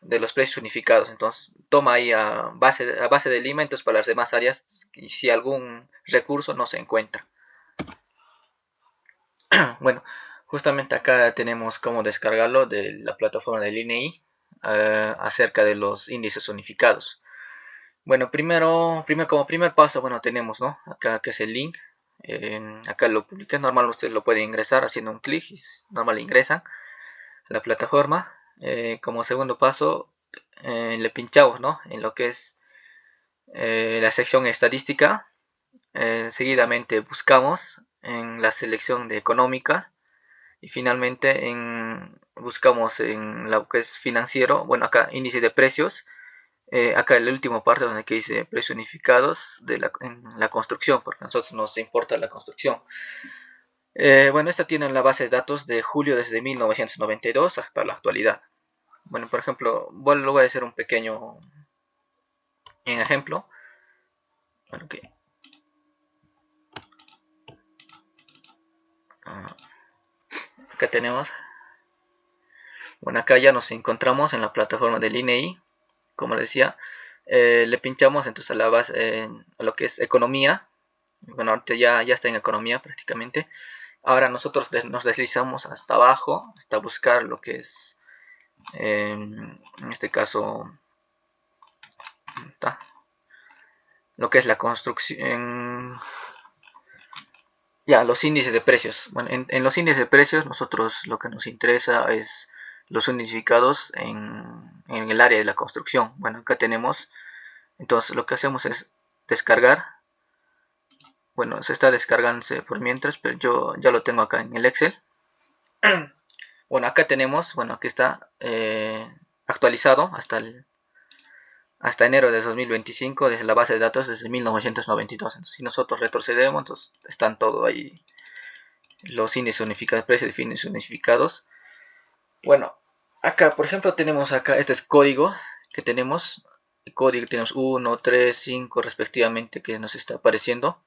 de los precios unificados. Entonces toma ahí a base de Lima, entonces para las demás áreas, y si algún recurso no se encuentra. Bueno, justamente acá tenemos cómo descargarlo de la plataforma del INEI acerca de los índices unificados. Bueno, primero como primer paso, bueno, tenemos, ¿no?, acá que es el link. Acá lo publiqué, normal usted lo puede ingresar haciendo un clic y normal ingresan a la plataforma. Como segundo paso, le pinchamos, ¿no?, en lo que es la sección estadística. Seguidamente buscamos en la selección de económica y finalmente buscamos en lo que es financiero. Bueno, acá índice de precios. Acá en la última parte donde que dice precios unificados en la construcción, porque a nosotros nos importa la construcción. Bueno, esta tiene la base de datos de julio desde 1992 hasta la actualidad. Bueno, por ejemplo, lo voy a hacer un pequeño ejemplo. Bueno, okay. Acá tenemos. Bueno, acá ya nos encontramos en la plataforma del INEI. Como les decía, le pinchamos entonces a la base, a lo que es economía. Bueno, ahorita ya está en economía prácticamente. Ahora nosotros nos deslizamos hasta abajo, hasta buscar lo que es, en este caso, lo que es la construcción, ya, los índices de precios. Bueno, en los índices de precios, nosotros lo que nos interesa es los unificados en el área de la construcción. Bueno, acá tenemos, entonces lo que hacemos es descargar. Bueno, se está descargándose por mientras, pero yo ya lo tengo acá en el Excel. Bueno, acá tenemos, bueno, aquí está actualizado hasta enero de 2025 desde la base de datos desde 1992. Entonces, si nosotros retrocedemos, entonces están todo ahí, los índices unificados, precios de índices unificados. Bueno, acá, por ejemplo, tenemos acá, este es código que tenemos. El código tenemos 1, 3, 5 respectivamente que nos está apareciendo.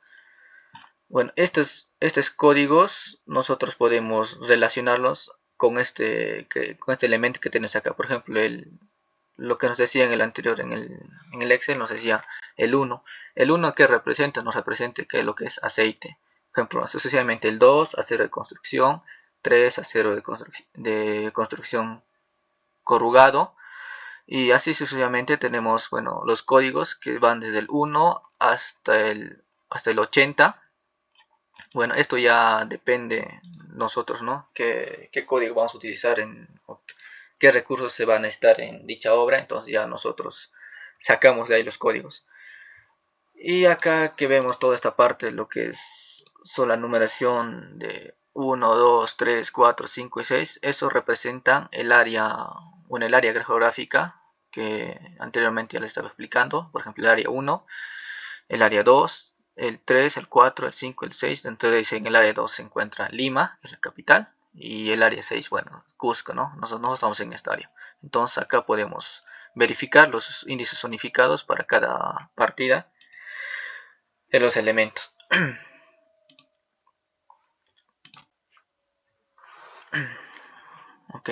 Bueno, estos códigos nosotros podemos relacionarlos con este elemento que tenemos acá. Por ejemplo, lo que nos decía en el anterior, en el Excel, nos decía el 1. El 1 que representa, nos representa que lo que es aceite. Por ejemplo, sucesivamente el 2, acero de construcción, 3, acero de construcción corrugado, y así sucesivamente tenemos, bueno, los códigos que van desde el 1 hasta el 80. Bueno, esto ya depende nosotros, ¿no? ¿Qué código vamos a utilizar, qué recursos se van a necesitar en dicha obra? Entonces ya nosotros sacamos de ahí los códigos. Y acá que vemos toda esta parte, lo que son la numeración de 1, 2, 3, 4, 5 y 6, eso representan el área, bueno, el área geográfica que anteriormente ya les estaba explicando. Por ejemplo, el área 1, el área 2, el 3, el 4, el 5, el 6. Entonces en el área 2 se encuentra Lima, que es la capital, y el área 6, bueno, Cusco, ¿no? Nosotros estamos en esta área. Entonces acá podemos verificar los índices zonificados para cada partida de los elementos. Ok.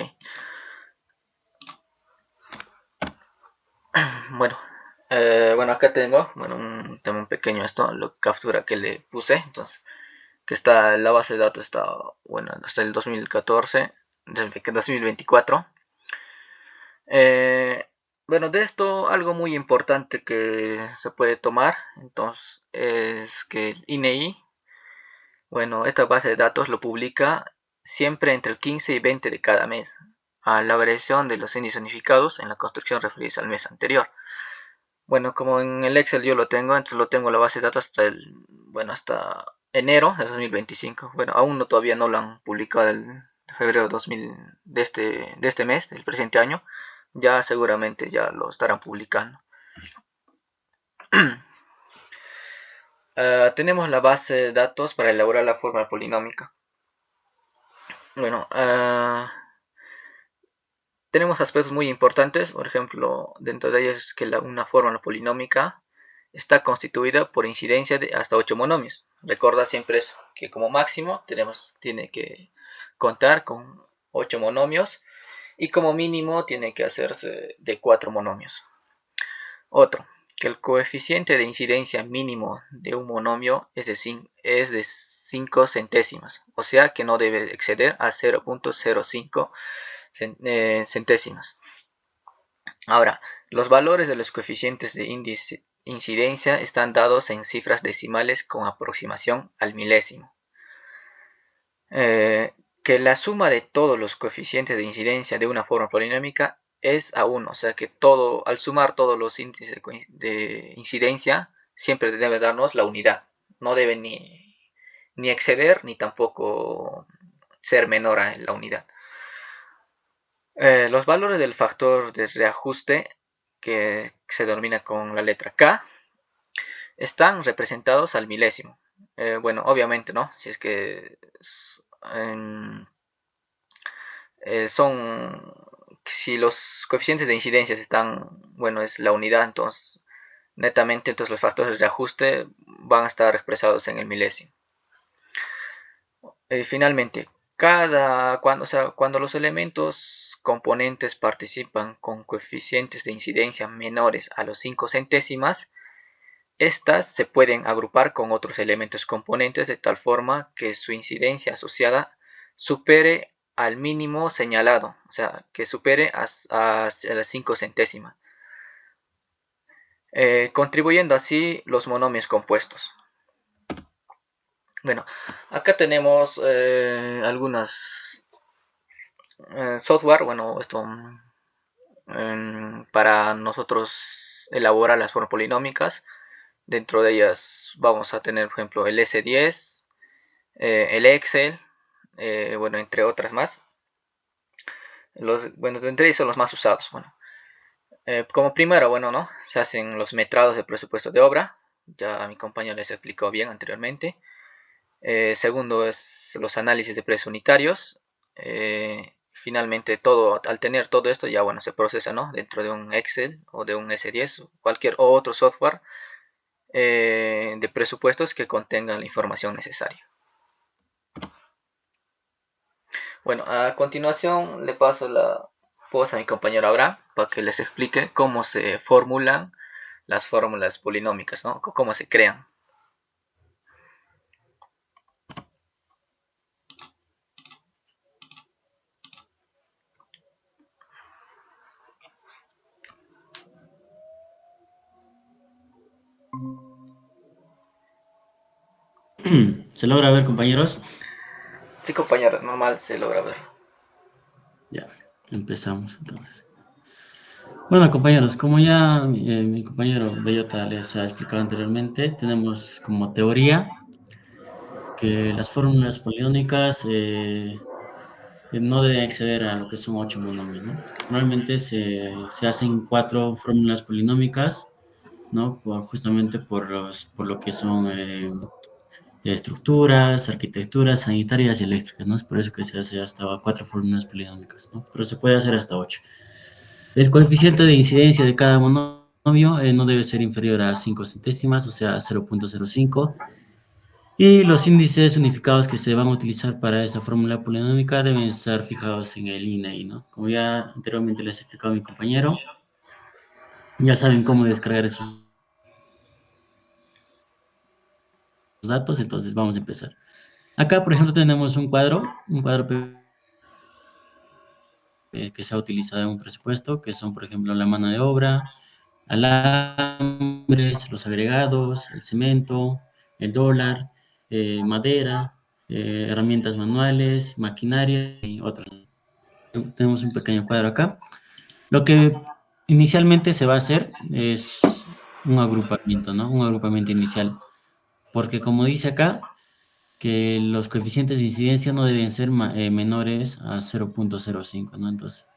Bueno, bueno, acá tengo, bueno, un pequeño esto, la captura que le puse. Entonces, que está la base de datos, está, bueno, hasta el 2014, desde que 2024. Bueno, de esto algo muy importante que se puede tomar, entonces, es que el INEI, bueno, esta base de datos lo publica siempre entre el 15 y 20 de cada mes, a la variación de los índices unificados en la construcción referidos al mes anterior. Bueno, como en el Excel yo lo tengo, entonces lo tengo la base de datos hasta enero de 2025. Bueno, aún no, todavía no lo han publicado el febrero 2000 de este mes, del presente año. Ya seguramente ya lo estarán publicando. Tenemos la base de datos para elaborar la fórmula polinómica. Bueno, tenemos aspectos muy importantes. Por ejemplo, dentro de ellos es que una fórmula polinómica está constituida por incidencia de hasta 8 monomios. Recuerda siempre eso, que como máximo tiene que contar con 8 monomios, y como mínimo tiene que hacerse de 4 monomios. Otro, que el coeficiente de incidencia mínimo de un monomio es de 5 centésimas, o sea que no debe exceder a 0.05 centésimas. Ahora, los valores de los coeficientes de incidencia están dados en cifras decimales con aproximación al milésimo. Que la suma de todos los coeficientes de incidencia de una forma polinómica es a 1, o sea que al sumar todos los índices de incidencia siempre debe darnos la unidad. No debe ni exceder ni tampoco ser menor a la unidad. Los valores del factor de reajuste, que se denomina con la letra K, están representados al milésimo. Bueno, obviamente, ¿no? Si es que si los coeficientes de incidencia están, bueno, es la unidad, entonces netamente, entonces los factores de reajuste van a estar expresados en el milésimo. Finalmente, cuando los elementos componentes participan con coeficientes de incidencia menores a los 5 centésimas, estas se pueden agrupar con otros elementos componentes de tal forma que su incidencia asociada supere al mínimo señalado, o sea, que supere a las 5 centésimas, contribuyendo así los monomios compuestos. Bueno, acá tenemos algunas software, bueno, esto para nosotros elaborar las formas polinómicas. Dentro de ellas vamos a tener, por ejemplo, el S10, el Excel, bueno, entre otras más. Bueno, entre ellos son los más usados. Bueno, como primero, bueno, ¿no? Se hacen los metrados de presupuesto de obra. Ya mi compañero les explicó bien anteriormente. Segundo es los análisis de precios unitarios. Finalmente, al tener todo esto, ya bueno, se procesa, ¿no? Dentro de un Excel o de un S10 o cualquier otro software de presupuestos que contengan la información necesaria. Bueno, a continuación le paso voz a mi compañero Abraham para que les explique cómo se formulan las fórmulas polinómicas, ¿no? Cómo se crean. ¿Se logra ver, compañeros? Sí, compañero, normal se logra ver. Ya, empezamos entonces. Bueno, compañeros, como ya mi compañero Bellota les ha explicado anteriormente, tenemos como teoría que las fórmulas poliónicas no deben exceder a lo que son 8 monomios, ¿no? Normalmente se hacen 4 fórmulas polinómicas, ¿no? Justamente por lo que son estructuras, arquitecturas, sanitarias y eléctricas, ¿no? Es por eso que se hace hasta 4 fórmulas polinómicas, ¿no? Pero se puede hacer hasta 8. El coeficiente de incidencia de cada monomio no debe ser inferior a 5 centésimas, o sea, 0.05. Y los índices unificados que se van a utilizar para esa fórmula polinómica deben estar fijados en el INEI, ¿no? Como ya anteriormente les he explicado a mi compañero, ya saben cómo descargar esos datos, entonces vamos a empezar. Acá, por ejemplo, tenemos un cuadro que se ha utilizado en un presupuesto, que son, por ejemplo, la mano de obra, alambres, los agregados, el cemento, el dólar, madera, herramientas manuales, maquinaria y otras. Tenemos un pequeño cuadro acá. Lo que inicialmente se va a hacer es un agrupamiento, ¿no? Un agrupamiento inicial. Porque como dice acá, que los coeficientes de incidencia no deben ser menores a 0.05, ¿no? Entonces,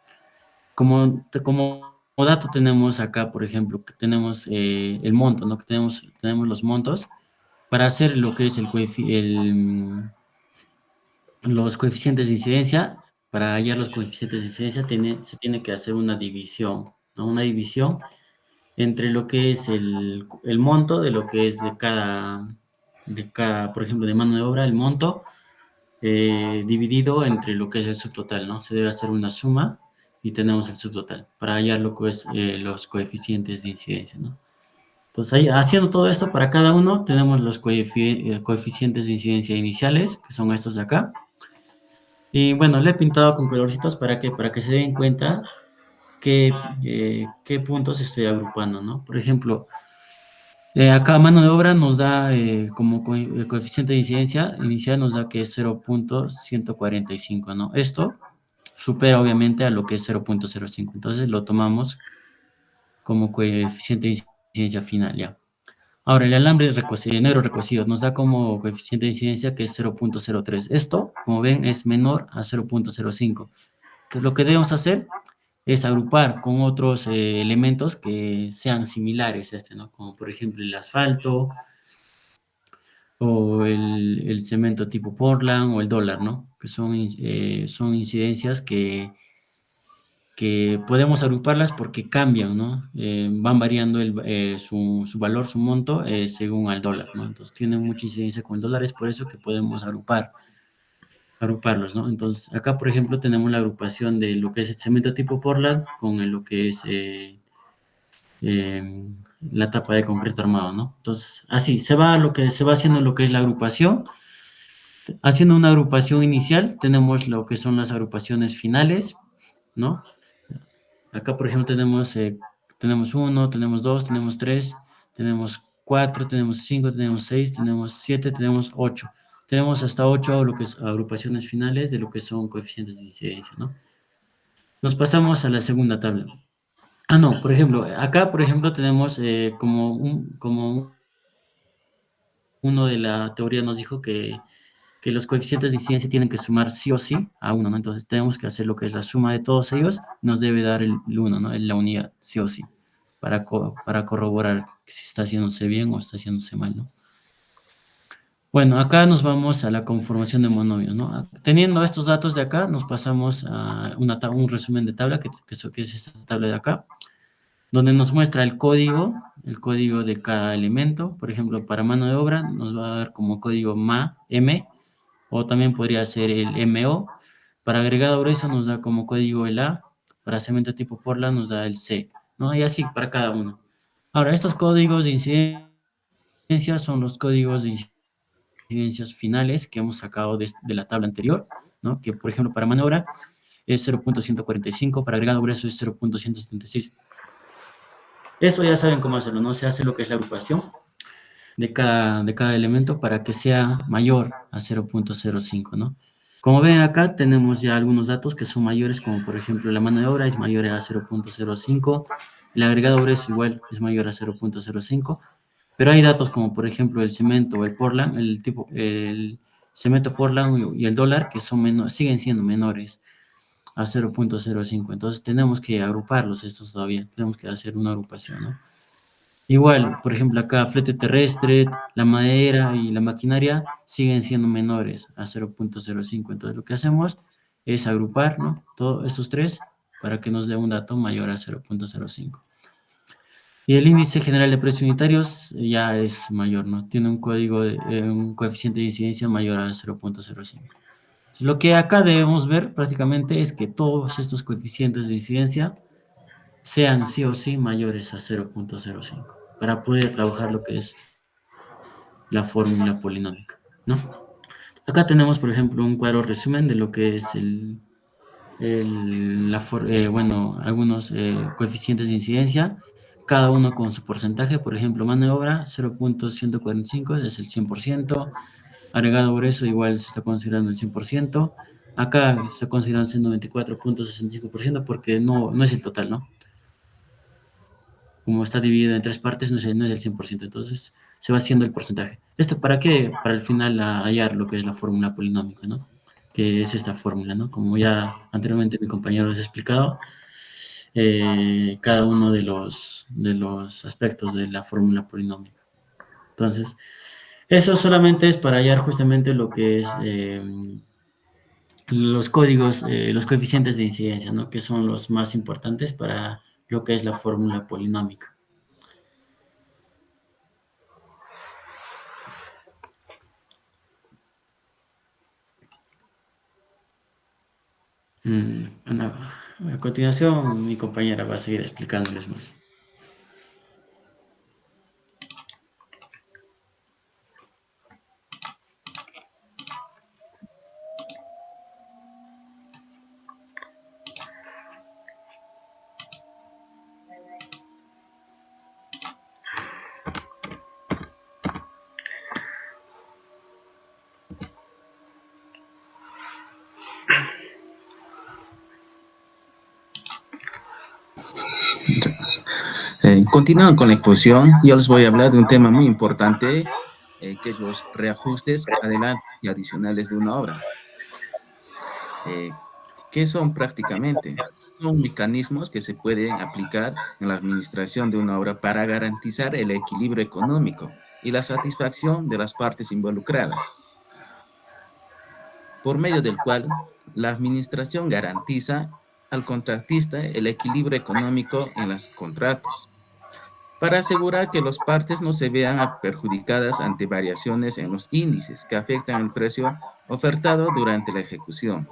como dato tenemos acá, por ejemplo, que tenemos el monto, ¿no? Que tenemos los montos para hacer lo que es los coeficientes de incidencia. Para hallar los coeficientes de incidencia se tiene que hacer una división, ¿no? Una división entre lo que es el monto de lo que es por ejemplo, de mano de obra, el monto dividido entre lo que es el subtotal, ¿no? Se debe hacer una suma y tenemos el subtotal para hallar lo que es los coeficientes de incidencia, ¿no? Entonces, ahí, haciendo todo esto para cada uno, tenemos los coeficientes de incidencia iniciales, que son estos de acá. Y bueno, le he pintado con colorcitos para que se den cuenta qué puntos estoy agrupando, ¿no? Por ejemplo, acá mano de obra nos da como coeficiente de incidencia inicial nos da que es 0.145, ¿no? Esto supera obviamente a lo que es 0.05, entonces lo tomamos como coeficiente de incidencia final, ¿ya? Ahora, el alambre negro recocido nos da como coeficiente de incidencia que es 0.03. Esto, como ven, es menor a 0.05. Entonces, lo que debemos hacer es agrupar con otros elementos que sean similares a este, ¿no? Como por ejemplo el asfalto o el cemento tipo Portland o el dólar, ¿no? Que son incidencias que podemos agruparlas porque cambian, ¿no? Van variando su valor, su monto, según al dólar, ¿no? Entonces tienen mucha incidencia con el dólar, es por eso que podemos agruparlos, ¿no? Entonces, acá, por ejemplo, tenemos la agrupación de lo que es el cemento tipo Portland con lo que es la tapa de concreto armado, ¿no? Entonces, así, se va haciendo lo que es la agrupación. Haciendo una agrupación inicial, tenemos lo que son las agrupaciones finales, ¿no? Acá, por ejemplo, tenemos 1, tenemos 2, tenemos 3, tenemos 4, tenemos 5, tenemos 6, tenemos 7, tenemos 8. Tenemos hasta 8 lo que es agrupaciones finales de lo que son coeficientes de incidencia, ¿no? Nos pasamos a la segunda tabla. Ah, no, por ejemplo, acá, por ejemplo, tenemos como uno de la teoría nos dijo que los coeficientes de incidencia tienen que sumar sí o sí a 1, ¿no? Entonces tenemos que hacer lo que es la suma de todos ellos, nos debe dar el 1, ¿no? La unidad, sí o sí, para corroborar si está haciéndose bien o está haciéndose mal, ¿no? Bueno, acá nos vamos a la conformación de monomios, ¿no? Teniendo estos datos de acá, nos pasamos a un resumen de tabla, que es esta tabla de acá, donde nos muestra el código de cada elemento. Por ejemplo, para mano de obra nos va a dar como código M, o también podría ser el MO. Para agregado grueso nos da como código el A. para cemento tipo Portland nos da el C, ¿no? Y así para cada uno. Ahora, estos códigos de incidencia son los códigos de incidencias finales que hemos sacado de la tabla anterior, ¿no? Que, por ejemplo, para maniobra es 0.145, para agregado grueso es 0.176. Eso ya saben cómo hacerlo, ¿no? Se hace lo que es la agrupación de cada elemento para que sea mayor a 0.05, ¿no? Como ven acá tenemos ya algunos datos que son mayores, como por ejemplo la mano de obra es mayor a 0.05, el agregado grueso igual es mayor a 0.05, pero hay datos como por ejemplo el cemento o el Portland, el cemento Portland y el dólar que son siguen siendo menores a 0.05, entonces tenemos que agruparlos estos todavía, tenemos que hacer una agrupación, ¿no? Igual, por ejemplo, acá flete terrestre, la madera y la maquinaria siguen siendo menores a 0.05. Entonces, lo que hacemos es agrupar, ¿no? Todos estos tres para que nos dé un dato mayor a 0.05. Y el índice general de precios unitarios ya es mayor, ¿no? Tiene un coeficiente de incidencia mayor a 0.05. Lo que acá debemos ver prácticamente es que todos estos coeficientes de incidencia sean sí o sí mayores a 0.05 para poder trabajar lo que es la fórmula polinómica, ¿no? Acá tenemos, por ejemplo, un cuadro resumen de lo que es bueno, algunos coeficientes de incidencia, cada uno con su porcentaje. Por ejemplo, mano de obra 0.145 es el 100%, agregado grueso igual se está considerando el 100%, acá se está considerando el 94.65% porque no es el total, ¿no? Como está dividido en tres partes, no es el 100%, entonces se va haciendo el porcentaje. ¿Esto para qué? Para al final hallar lo que es la fórmula polinómica, ¿no? Que es esta fórmula, ¿no? Como ya anteriormente mi compañero les ha explicado, cada uno de los aspectos de la fórmula polinómica. Entonces, eso solamente es para hallar justamente lo que es los códigos, los coeficientes de incidencia, ¿no? Que son los más importantes para lo que es la fórmula polinómica. Bueno, a continuación, mi compañera va a seguir explicándoles más. Continuando con la exposición, yo les voy a hablar de un tema muy importante, que es los reajustes adelantos y adicionales de una obra. ¿Qué son prácticamente? Son mecanismos que se pueden aplicar en la administración de una obra para garantizar el equilibrio económico y la satisfacción de las partes involucradas, por medio del cual la administración garantiza al contratista el equilibrio económico en los contratos, para asegurar que las partes no se vean perjudicadas ante variaciones en los índices que afectan el precio ofertado durante la ejecución.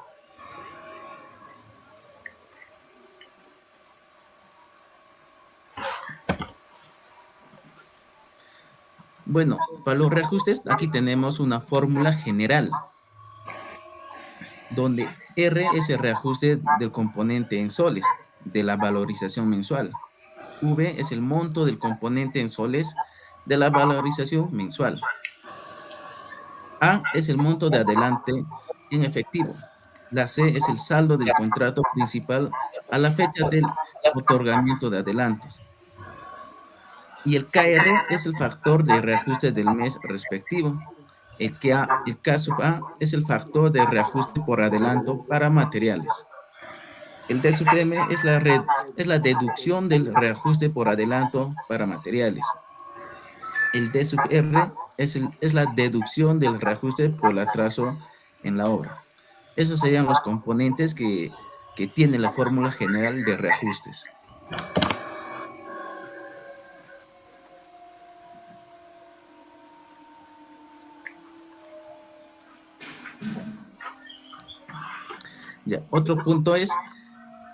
Bueno, para los reajustes aquí tenemos una fórmula general, donde R es el reajuste del componente en soles de la valorización mensual. V es el monto del componente en soles de la valorización mensual. A es el monto de adelante en efectivo. La C es el saldo del contrato principal a la fecha del otorgamiento de adelantos. Y el KR es el factor de reajuste del mes respectivo. El caso A es el factor de reajuste por adelanto para materiales. El D sub M es la deducción del reajuste por adelanto para materiales. El D sub R es la deducción del reajuste por el atraso en la obra. Esos serían los componentes que tiene la fórmula general de reajustes. Ya, otro punto es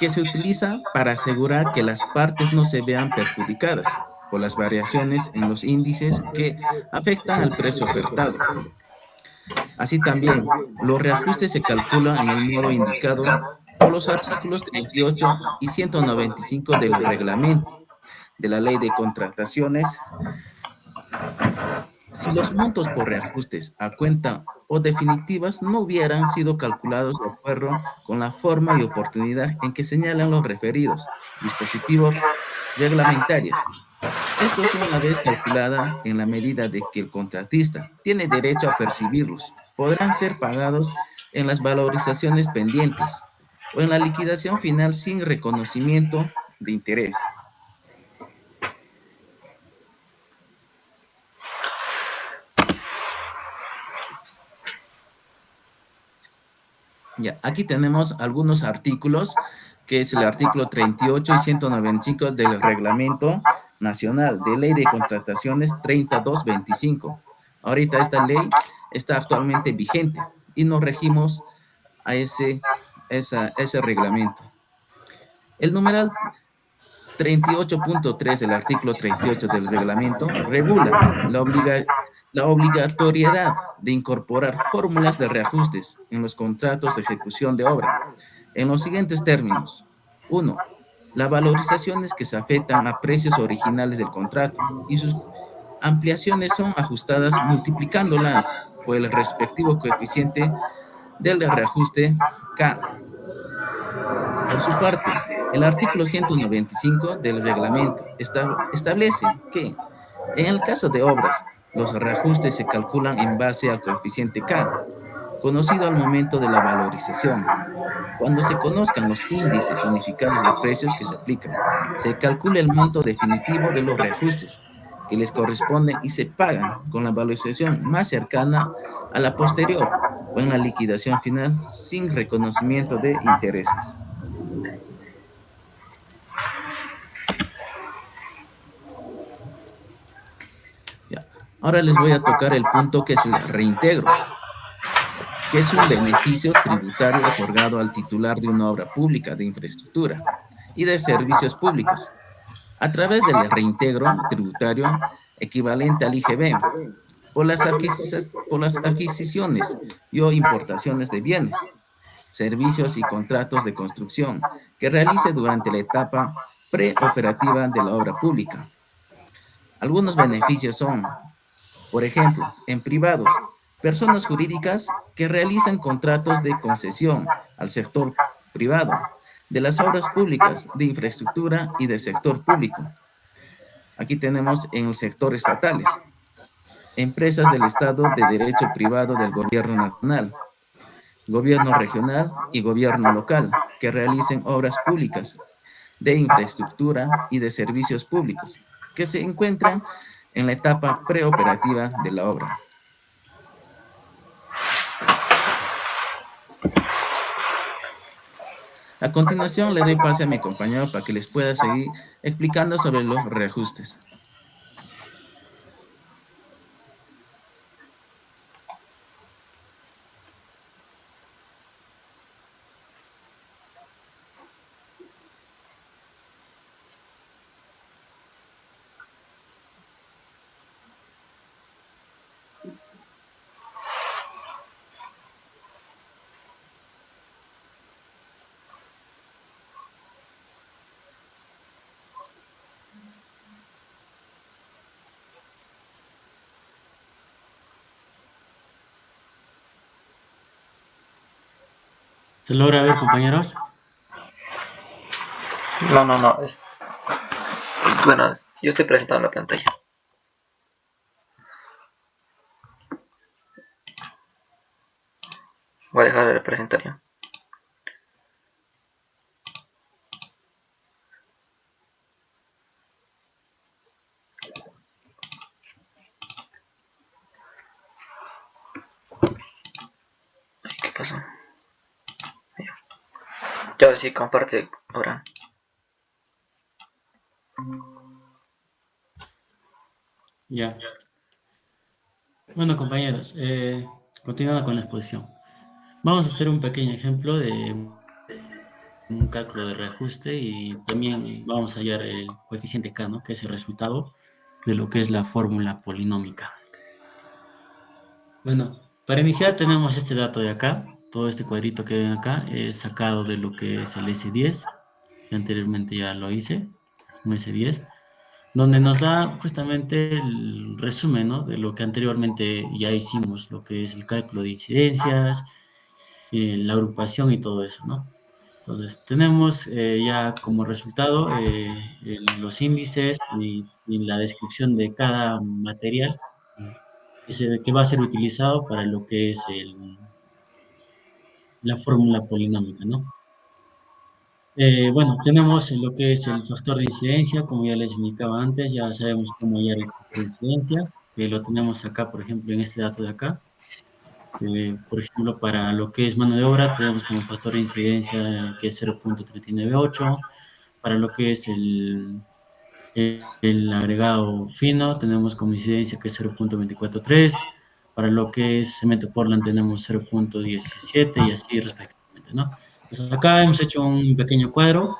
que se utiliza para asegurar que las partes no se vean perjudicadas por las variaciones en los índices que afectan al precio ofertado. Así también, los reajustes se calculan en el modo indicado por los artículos 38 y 195 del reglamento de la Ley de Contrataciones. Si los montos por reajustes a cuenta o definitivas no hubieran sido calculados de acuerdo con la forma y oportunidad en que señalan los referidos dispositivos reglamentarios. Esto es una vez calculada en la medida de que el contratista tiene derecho a percibirlos. Podrán ser pagados en las valorizaciones pendientes o en la liquidación final sin reconocimiento de interés. Ya, aquí tenemos algunos artículos, que es el artículo 38 y 195 del Reglamento Nacional de Ley de Contrataciones 3225. Ahorita esta ley está actualmente vigente y nos regimos a ese reglamento. El numeral 38.3 del artículo 38 del reglamento regula la obligatoriedad de incorporar fórmulas de reajustes en los contratos de ejecución de obra en los siguientes términos. 1. Las valorizaciones que se afectan a precios originales del contrato y sus ampliaciones son ajustadas multiplicándolas por el respectivo coeficiente del reajuste K. Por su parte, el artículo 195 del reglamento establece que, en el caso de obras, los reajustes se calculan en base al coeficiente K, conocido al momento de la valorización. Cuando se conozcan los índices unificados de precios que se aplican, se calcula el monto definitivo de los reajustes que les corresponden y se pagan con la valorización más cercana a la posterior o en la liquidación final sin reconocimiento de intereses. Ya. Ahora les voy a tocar el punto que es el reintegro, que es un beneficio tributario otorgado al titular de una obra pública de infraestructura y de servicios públicos, a través del reintegro tributario equivalente al IGB, por las adquisiciones y o importaciones de bienes, servicios y contratos de construcción que realice durante la etapa preoperativa de la obra pública. Algunos beneficios son, por ejemplo, en privados, personas jurídicas que realizan contratos de concesión al sector privado, de las obras públicas, de infraestructura y de sector público. Aquí tenemos en el sector estatales, empresas del Estado de derecho privado del gobierno nacional, gobierno regional y gobierno local, que realicen obras públicas de infraestructura y de servicios públicos, que se encuentran en la etapa preoperativa de la obra. A continuación, le doy pase a mi compañero para que les pueda seguir explicando sobre los reajustes. ¿Se logra ver, compañeros? No. Bueno, yo estoy presentando la pantalla. Voy a dejar de presentar ya. Ay, ¿qué pasó? Ya sí, comparte ahora. Ya. Bueno, compañeros, continuando con la exposición. Vamos a hacer un pequeño ejemplo de un cálculo de reajuste y también vamos a hallar el coeficiente K, ¿no? Que es el resultado de lo que es la fórmula polinómica. Bueno, para iniciar tenemos este dato de acá. Todo este cuadrito que ven acá es sacado de lo que es el S10. Anteriormente ya lo hice, un S10, donde nos da justamente el resumen, ¿no? De lo que anteriormente ya hicimos, lo que es el cálculo de incidencias, la agrupación y todo eso, ¿no? Entonces, tenemos ya como resultado los índices y la descripción de cada material que va a ser utilizado para lo que es la fórmula polinómica, ¿no? Bueno, tenemos lo que es el factor de incidencia, como ya les indicaba antes, ya sabemos cómo hallar el factor de incidencia, que lo tenemos acá, por ejemplo, en este dato de acá. Por ejemplo, para lo que es mano de obra, tenemos como factor de incidencia que es 0.398. Para lo que es el agregado fino, tenemos como incidencia que es 0.243. Para lo que es cemento Portland, tenemos 0.17 y así respectivamente, ¿no? Entonces, acá hemos hecho un pequeño cuadro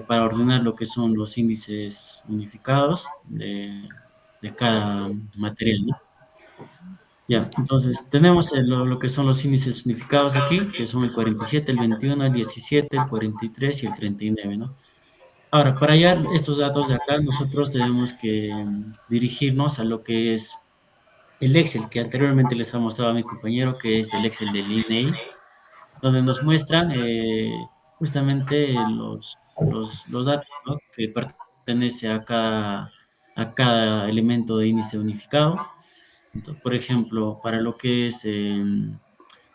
para ordenar lo que son los índices unificados de cada material, ¿no? Ya, entonces tenemos lo que son los índices unificados aquí, que son el 47, el 21, el 17, el 43 y el 39, ¿no? Ahora, para hallar estos datos de acá, nosotros tenemos que dirigirnos a lo que es el Excel, que anteriormente les ha mostrado a mi compañero, que es el Excel del INEI, donde nos muestran justamente los datos, ¿no? Que pertenece a cada elemento de índice unificado. Entonces, por ejemplo, para lo que es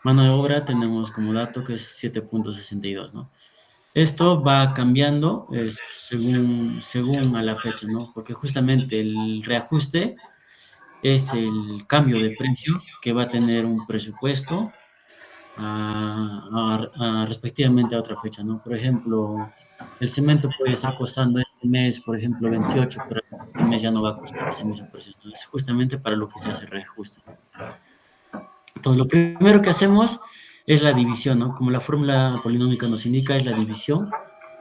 mano de obra, tenemos como dato que es 7.62, ¿no? Esto va cambiando según a la fecha, ¿no? Porque justamente el reajuste es el cambio de precio que va a tener un presupuesto respectivamente a otra fecha, ¿no? Por ejemplo, el cemento puede estar costando este mes, por ejemplo, 28, pero este mes ya no va a costar ese mismo precio, ¿no? Es justamente para lo que se hace reajuste, ¿no? Entonces, lo primero que hacemos es la división, ¿no? Como la fórmula polinómica nos indica, es la división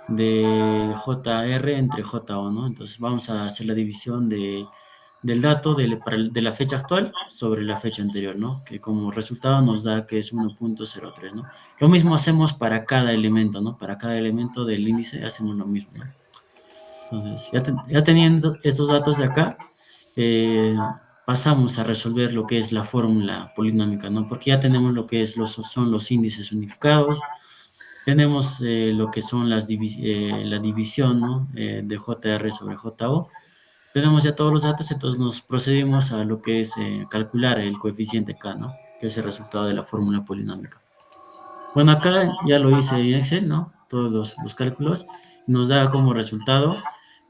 de JR entre JO, ¿no? Entonces, vamos a hacer la división del dato de la fecha actual sobre la fecha anterior, ¿no? Que como resultado nos da que es 1.03, ¿no? Lo mismo hacemos para cada elemento, ¿no? Para cada elemento del índice hacemos lo mismo, ¿no? Entonces, ya teniendo estos datos de acá, eh, pasamos a resolver lo que es la fórmula polinómica, ¿no? Porque ya tenemos lo que son los índices unificados, tenemos lo que son la división, ¿no? De JR sobre JO. Tenemos ya todos los datos, entonces nos procedimos a lo que es calcular el coeficiente K, ¿no? Que es el resultado de la fórmula polinómica. Bueno, acá ya lo hice en Excel, ¿no? Todos los cálculos. Nos da como resultado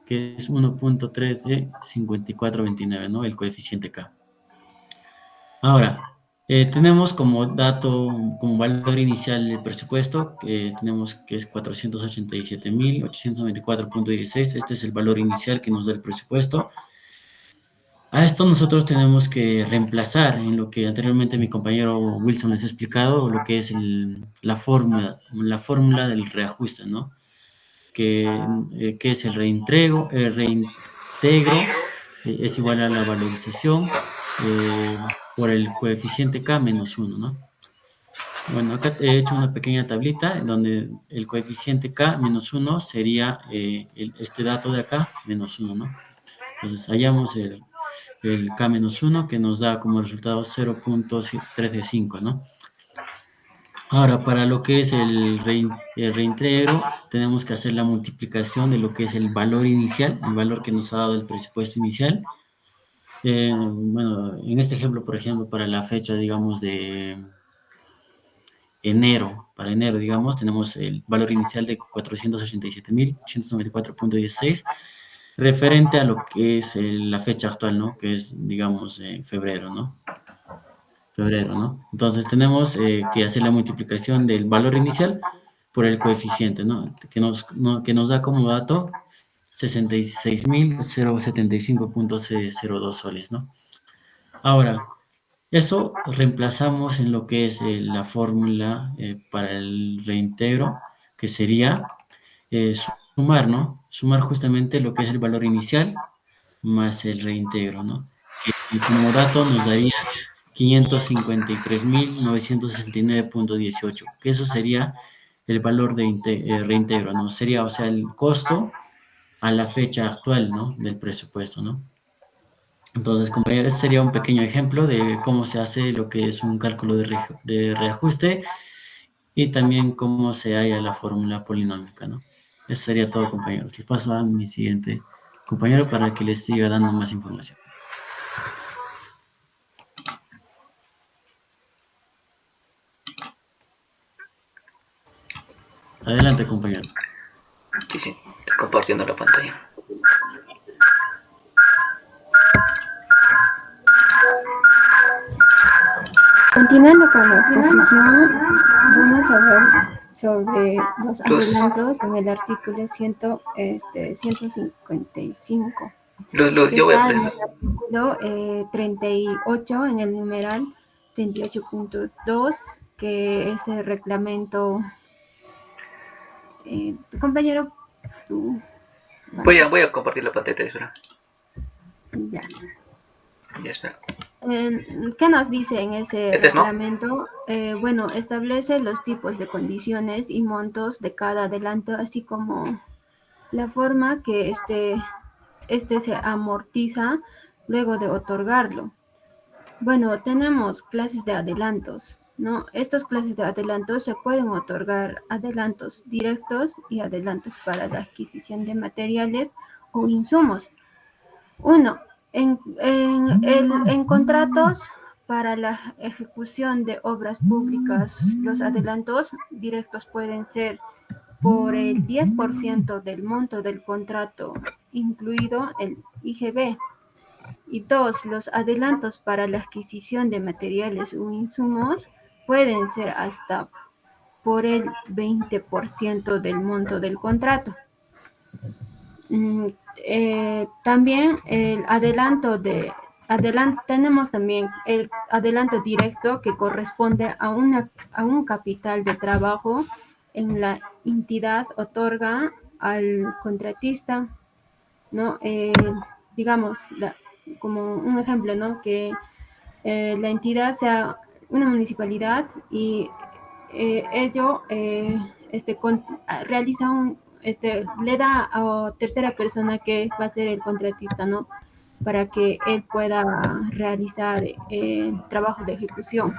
que es 1.135429, ¿no? El coeficiente K. Ahora, tenemos como dato, como valor inicial el presupuesto, que tenemos que es 487.894.16. Este es el valor inicial que nos da el presupuesto. A esto nosotros tenemos que reemplazar en lo que anteriormente mi compañero Wilson les ha explicado, lo que es la fórmula del reajuste, ¿no? Que es el reintegro es igual a la valorización por el coeficiente K menos 1, ¿no? Bueno, acá he hecho una pequeña tablita en donde el coeficiente K menos 1 sería este dato de acá menos 1, ¿no? Entonces hallamos el K-1 que nos da como resultado 0.135, ¿no? Ahora, para lo que es el reintegro, tenemos que hacer la multiplicación de lo que es el valor inicial, el valor que nos ha dado el presupuesto inicial. Bueno, en este ejemplo, por ejemplo, para la fecha, digamos, de enero, para enero, digamos, tenemos el valor inicial de 487.894.16 referente a lo que es la fecha actual, ¿no? Que es, digamos, febrero, ¿no? Febrero, ¿no? Entonces tenemos que hacer la multiplicación del valor inicial por el coeficiente, ¿no? Que nos da como dato 66.075.02 soles, ¿no? Ahora, eso reemplazamos en lo que es la fórmula para el reintegro, que sería sumar, ¿no? Sumar justamente lo que es el valor inicial más el reintegro, ¿no? Que como dato nos daría 553.969.18, que eso sería el valor de reintegro, ¿no? Sería, o sea, el costo a la fecha actual, ¿no? Del presupuesto, ¿no? Entonces, compañeros, ese sería un pequeño ejemplo de cómo se hace lo que es un cálculo de reajuste y también cómo se halla la fórmula polinómica, ¿no? Eso sería todo, compañeros. Les paso a mi siguiente compañero para que les siga dando más información. Adelante, compañero. Sí, estoy compartiendo la pantalla. Continuando con la exposición, vamos a ver sobre los adelantos en el artículo 155, que Yo voy a está en presentar. el artículo 38, en el numeral 38.2, que es el reglamento. Compañero, tú. Voy a compartir la pantalla, espera. Ya. Ya, espera. ¿Qué nos dice en ese ¿Este es, no? reglamento? Bueno, establece los tipos de condiciones y montos de cada adelanto, así como la forma que este se amortiza luego de otorgarlo. Bueno, tenemos clases de adelantos, ¿no? Estas clases de adelantos se pueden otorgar adelantos directos y adelantos para la adquisición de materiales o insumos. Uno, en contratos para la ejecución de obras públicas, los adelantos directos pueden ser por el 10% del monto del contrato, incluido el IGB. Y dos, los adelantos para la adquisición de materiales o insumos pueden ser hasta por el 20% del monto del contrato. También el tenemos también el adelanto directo, que corresponde a un capital de trabajo en la entidad otorga al contratista, ¿no? Digamos, como un ejemplo, ¿no? Que la entidad sea una municipalidad y ello realiza le da a tercera persona, que va a ser el contratista, ¿no? Para que él pueda realizar trabajo de ejecución.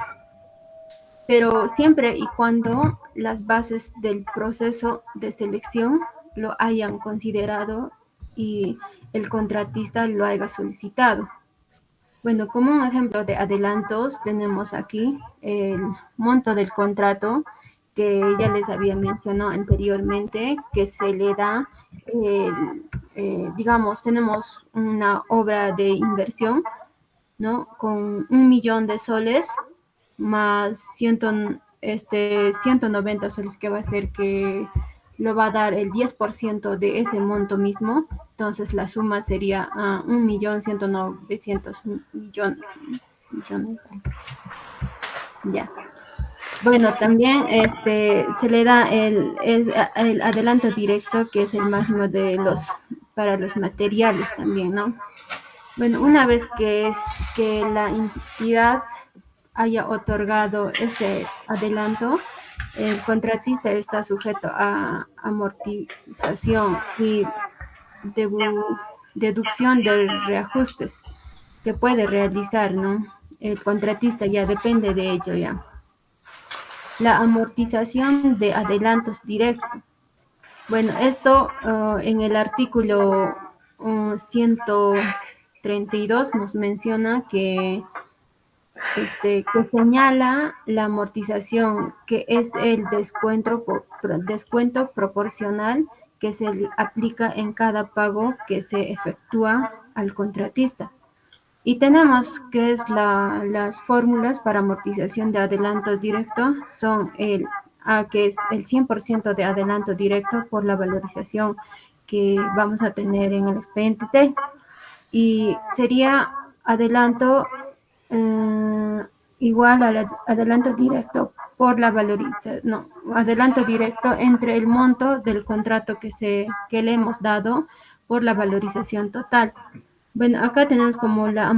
Pero siempre y cuando las bases del proceso de selección lo hayan considerado y el contratista lo haya solicitado. Bueno, como un ejemplo de adelantos, tenemos aquí el monto del contrato, que ya les había mencionado anteriormente, que se le da, digamos, tenemos una obra de inversión, ¿no? Con 1.000.000 de soles más 190 soles, que va a ser que lo va a dar el 10% de ese monto mismo. Entonces la suma sería 1.100.900.000.000. Ya. Bueno, también se le da el adelanto directo, que es el máximo para los materiales también, ¿no? Bueno, una vez que la entidad haya otorgado este adelanto, el contratista está sujeto a amortización y deducción de reajustes que puede realizar, ¿no? El contratista ya depende de ello ya. La amortización de adelantos directos. Bueno, esto en el artículo 132 nos menciona que señala la amortización, que es el descuento proporcional que se aplica en cada pago que se efectúa al contratista. Y tenemos que es las fórmulas para amortización de adelanto directo, son que es el 100% de adelanto directo por la valorización que vamos a tener en el expediente T. Y sería adelanto igual al adelanto directo por la valorización, no, adelanto directo entre el monto del contrato que le hemos dado por la valorización total. Bueno, acá tenemos como la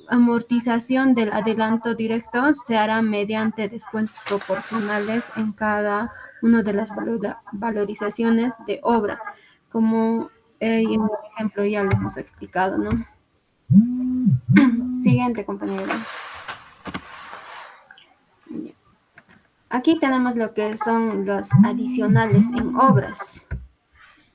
amortización del adelanto directo se hará mediante descuentos proporcionales en cada una de las valorizaciones de obra, como en el ejemplo ya lo hemos explicado, ¿no? Siguiente, compañero. Aquí tenemos lo que son los adicionales en obras.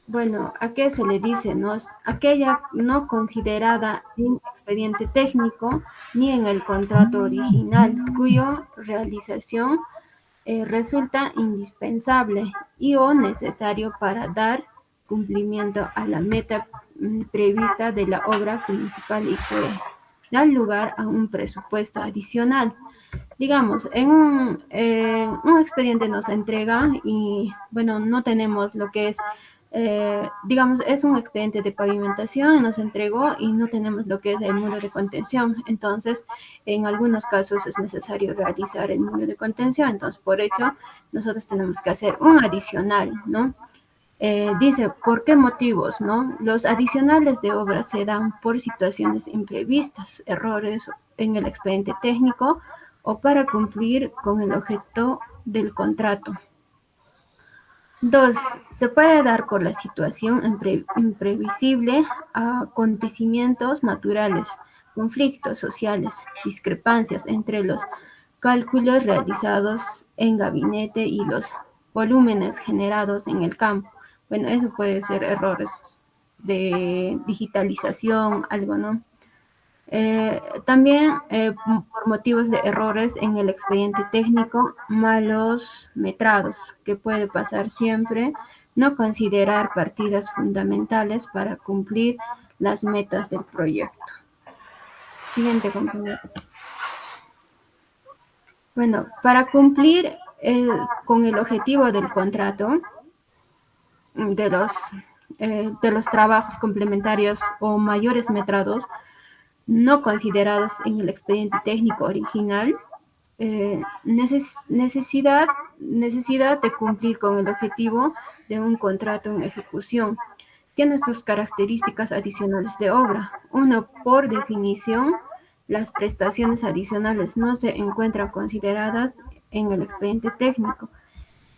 Bueno, ¿a qué se le dice? ¿No? Aquella no considerada en expediente técnico ni en el contrato original, cuya realización resulta indispensable y o necesario para dar cumplimiento a la meta prevista de la obra principal y que da lugar a un presupuesto adicional. Digamos, un expediente nos entrega y, bueno, no tenemos lo que es, digamos, es un expediente de pavimentación, nos entregó y no tenemos lo que es el muro de contención. Entonces, en algunos casos es necesario realizar el muro de contención. Entonces, por hecho, nosotros tenemos que hacer un adicional, ¿no? Dice, ¿por qué motivos, no? Los adicionales de obra se dan por situaciones imprevistas, errores en el expediente técnico o para cumplir con el objeto del contrato. 2. Se puede dar por la situación imprevisible, acontecimientos naturales, conflictos sociales, discrepancias entre los cálculos realizados en gabinete y los volúmenes generados en el campo. Bueno, eso puede ser errores de digitalización, algo, ¿no? También por motivos de errores en el expediente técnico, malos metrados, que puede pasar siempre, no considerar partidas fundamentales para cumplir las metas del proyecto. Siguiente, compañero. Bueno, para cumplir con el objetivo del contrato, de los trabajos complementarios o mayores metrados, no considerados en el expediente técnico original, necesidad de cumplir con el objetivo de un contrato en ejecución. Tiene sus características adicionales de obra. Uno, por definición, las prestaciones adicionales no se encuentran consideradas en el expediente técnico.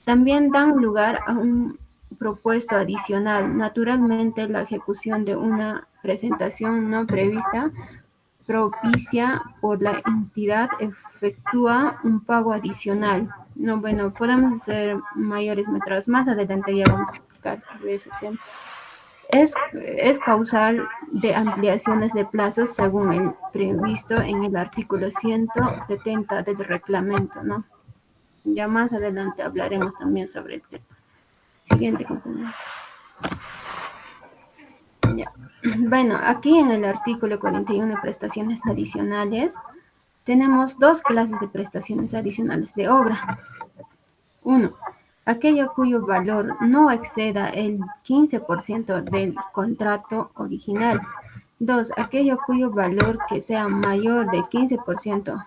También dan lugar a un propuesto adicional. Naturalmente, la ejecución de una presentación no prevista propicia por la entidad efectúa un pago adicional. No, bueno, podemos hacer mayores metrados. Más adelante ya vamos a explicar sobre ese tema. Es causal de ampliaciones de plazos según el previsto en el artículo 170 del reglamento, ¿no? Ya más adelante hablaremos también sobre el tema. Siguiente, compañero. Ya. Bueno, aquí en el artículo 41 de prestaciones adicionales, tenemos dos clases de prestaciones adicionales de obra. 1. Aquello cuyo valor no exceda el 15% del contrato original. 2. Aquello cuyo valor que sea mayor del 15%,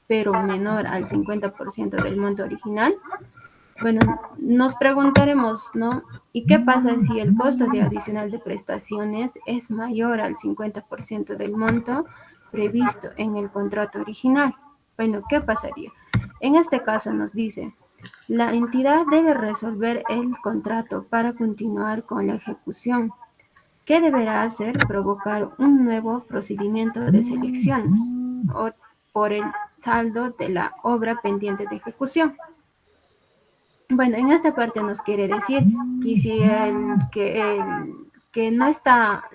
pero menor al 50% del monto original. Bueno, nos preguntaremos, ¿no? ¿Y qué pasa si el costo de adicional de prestaciones es mayor al 50% del monto previsto en el contrato original? Bueno, ¿qué pasaría? En este caso nos dice, la entidad debe resolver el contrato para continuar con la ejecución. ¿Qué deberá hacer? Provocar un nuevo procedimiento de selecciones o por el saldo de la obra pendiente de ejecución. Bueno, en esta parte nos quiere decir que si que no está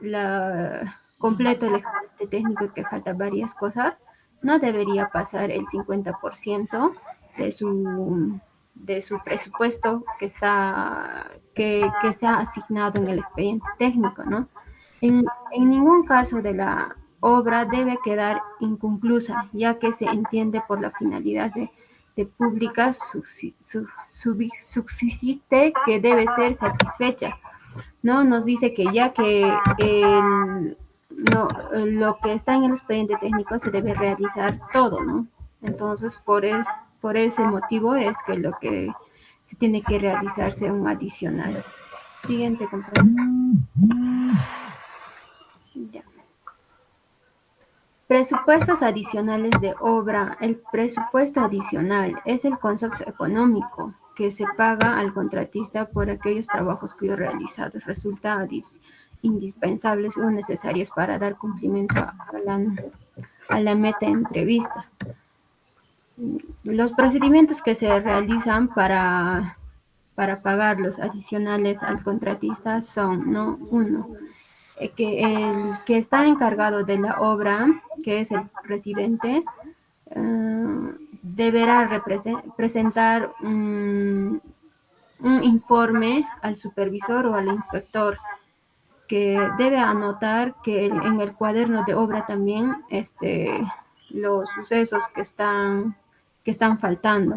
completo el expediente técnico, que falta varias cosas, no debería pasar el 50% de su presupuesto que se ha asignado en el expediente técnico, ¿no? En ningún caso de la obra debe quedar inconclusa, ya que se entiende por la finalidad de pública subsiste que debe ser satisfecha, ¿no? Nos dice que ya que lo que está en el expediente técnico se debe realizar todo, ¿no? Entonces, por por ese motivo es que lo que se tiene que realizarse un adicional. Siguiente, compañero. Ya. Presupuestos adicionales de obra. El presupuesto adicional es el concepto económico que se paga al contratista por aquellos trabajos cuyos realizados resultan indispensables o necesarios para dar cumplimiento a la meta imprevista. Los procedimientos que se realizan para pagar los adicionales al contratista son, ¿no? Uno, que el que está encargado de la obra, que es el residente, deberá presentar un informe al supervisor o al inspector, que debe anotar que en el cuaderno de obra también los sucesos que están faltando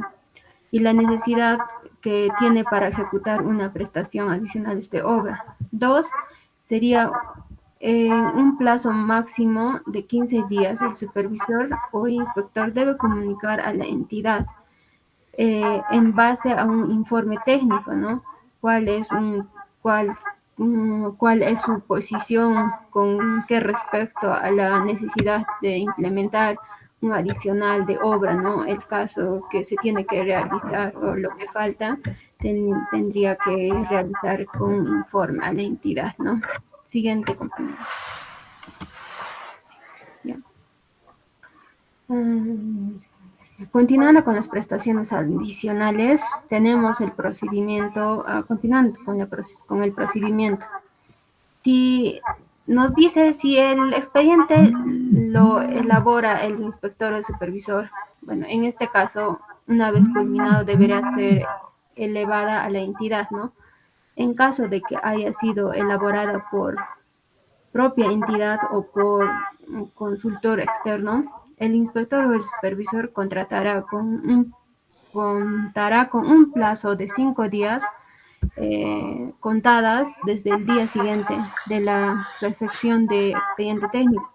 y la necesidad que tiene para ejecutar una prestación adicional de obra. Dos, sería en un plazo máximo de 15 días, el supervisor o inspector debe comunicar a la entidad en base a un informe técnico, ¿no? Cuál, cuál es su posición con qué respecto a la necesidad de implementar un adicional de obra, ¿no? El caso que se tiene que realizar o lo que falta tendría que realizar con un informe a la entidad, ¿no? Siguiente, compañero. Ya. Continuando con las prestaciones adicionales, tenemos el procedimiento, continuando con el procedimiento. Si nos dice si el expediente lo elabora el inspector o el supervisor, bueno, en este caso, una vez culminado, deberá ser elevada a la entidad, ¿no? En caso de que haya sido elaborada por propia entidad o por un consultor externo, el inspector o el supervisor contará con un plazo de 5 días contadas desde el día siguiente de la recepción de expediente técnico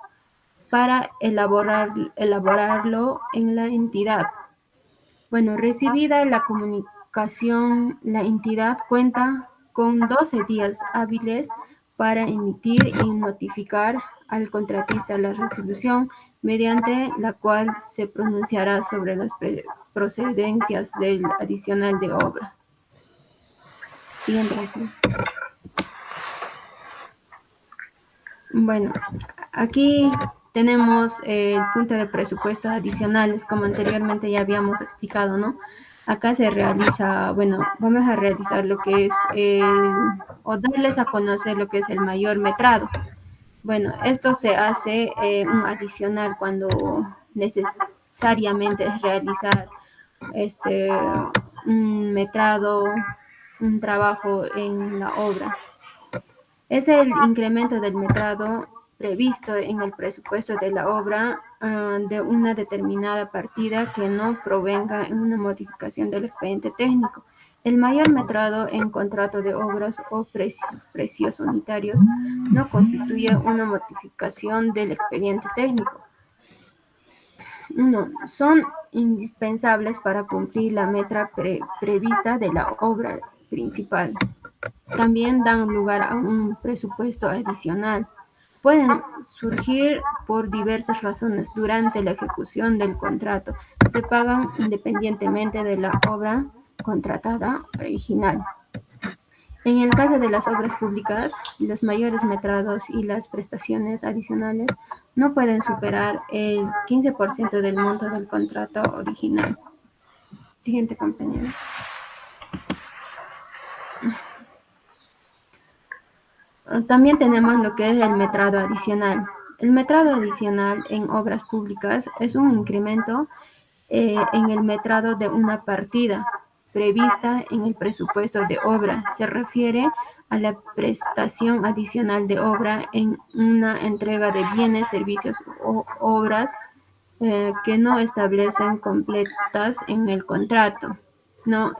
para elaborarlo en la entidad. Bueno, recibida la comunicación, la entidad cuenta con 12 días hábiles para emitir y notificar al contratista la resolución mediante la cual se pronunciará sobre las procedencias del adicional de obra. Siguiente. Bueno, aquí tenemos el punto de presupuestos adicionales, como anteriormente ya habíamos explicado, ¿no? Acá se realiza, bueno, vamos a realizar lo que es, o darles a conocer lo que es el mayor metrado. Bueno, esto se hace un adicional cuando necesariamente es realizar un metrado, un trabajo en la obra. Es el incremento del metrado previsto en el presupuesto de la obra de una determinada partida que no provenga en una modificación del expediente técnico. El mayor metrado en contrato de obras o precios unitarios no constituye una modificación del expediente técnico. No, son indispensables para cumplir la meta prevista de la obra principal. También dan lugar a un presupuesto adicional. Pueden surgir por diversas razones durante la ejecución del contrato. Se pagan independientemente de la obra contratada original. En el caso de las obras públicas, los mayores metrados y las prestaciones adicionales no pueden superar el 15% del monto del contrato original. Siguiente, compañero. También tenemos lo que es el metrado adicional. El metrado adicional en obras públicas es un incremento en el metrado de una partida prevista en el presupuesto de obra. Se refiere a la prestación adicional de obra en una entrega de bienes, servicios o obras que no establecen completas en el contrato. No,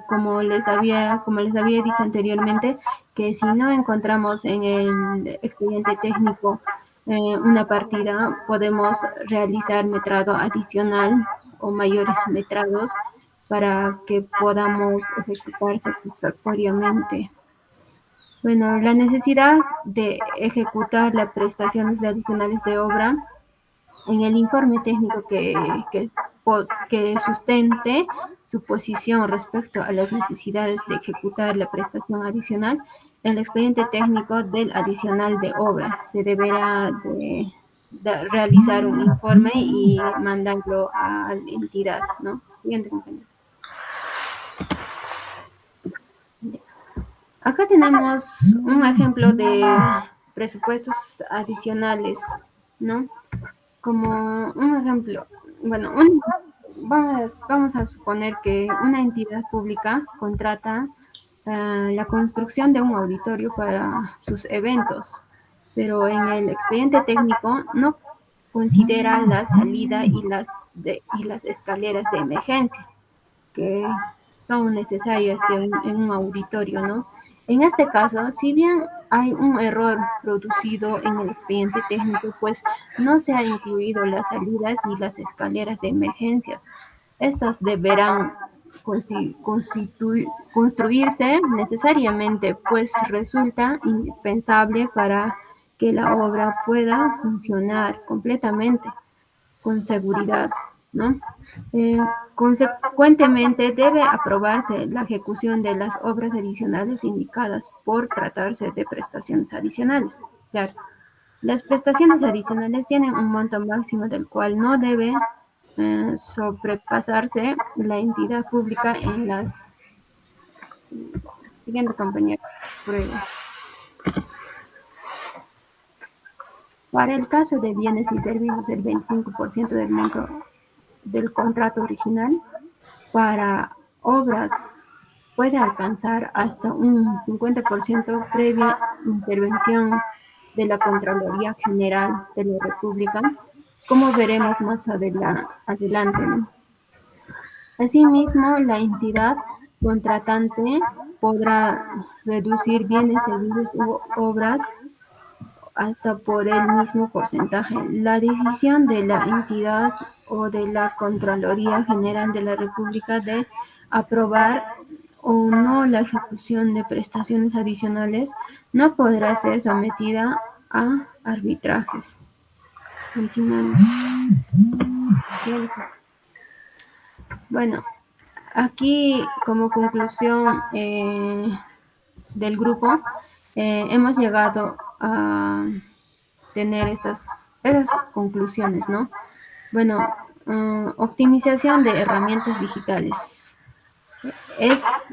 como les había dicho anteriormente, que si no encontramos en el expediente técnico una partida, podemos realizar metrado adicional o mayores metrados para que podamos ejecutar satisfactoriamente. Bueno, la necesidad de ejecutar las prestaciones adicionales de obra en el informe técnico que sustente su posición respecto a las necesidades de ejecutar la prestación adicional, el expediente técnico del adicional de obra se deberá de realizar un informe y mandarlo a la entidad, ¿no? Siguiente, compañero. Acá tenemos un ejemplo de presupuestos adicionales, ¿no? Como un ejemplo, bueno, vamos a suponer que una entidad pública contrata la construcción de un auditorio para sus eventos, pero en el expediente técnico no considera la salida y las escaleras de emergencia, que son necesarias en un auditorio, ¿no? En este caso, si bien hay un error producido en el expediente técnico, pues no se ha incluido las salidas y las escaleras de emergencias. Estas deberán construirse necesariamente, pues resulta indispensable para que la obra pueda funcionar completamente con seguridad, ¿no? Eh, Consecuentemente, debe aprobarse la ejecución de las obras adicionales indicadas por tratarse de prestaciones adicionales. Claro, las prestaciones adicionales tienen un monto máximo del cual no debe sobrepasarse la entidad pública en las siguiente compañía. Prueba. Para el caso de bienes y servicios, el 25% del monto del contrato original. Para obras puede alcanzar hasta un 50% previa intervención de la Contraloría General de la República, como veremos más adelante, ¿no? Asimismo, la entidad contratante podrá reducir bienes, servicios u obras hasta por el mismo porcentaje. La decisión de la entidad o de la Contraloría General de la República de aprobar o no la ejecución de prestaciones adicionales no podrá ser sometida a arbitrajes. Continuamos. Bueno, aquí como conclusión del grupo hemos llegado a tener esas conclusiones, ¿no? Bueno, optimización de herramientas digitales.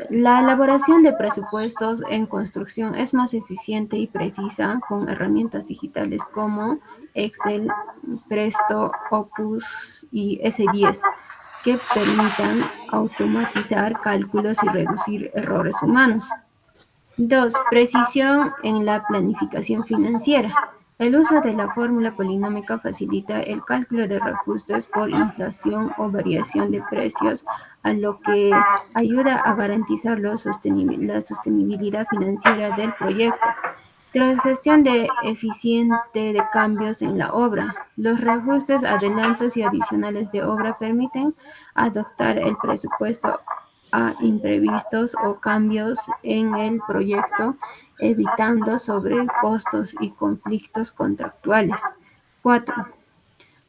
La elaboración de presupuestos en construcción es más eficiente y precisa con herramientas digitales como Excel, Presto, Opus y S10, que permitan automatizar cálculos y reducir errores humanos. 2. Precisión en la planificación financiera. El uso de la fórmula polinómica facilita el cálculo de reajustes por inflación o variación de precios, a lo que ayuda a garantizar la sostenibilidad financiera del proyecto. Tras gestión eficiente de cambios en la obra, los reajustes, adelantos y adicionales de obra permiten adaptar el presupuesto a imprevistos o cambios en el proyecto, evitando sobrecostos y conflictos contractuales. 4.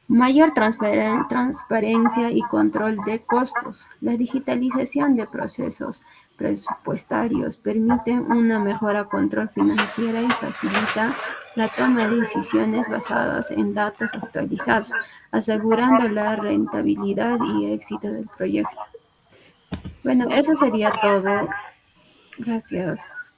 Mayor transparencia y control de costos. La digitalización de procesos presupuestarios permite una mejora control financiera y facilita la toma de decisiones basadas en datos actualizados, asegurando la rentabilidad y éxito del proyecto. Bueno, eso sería todo. Gracias.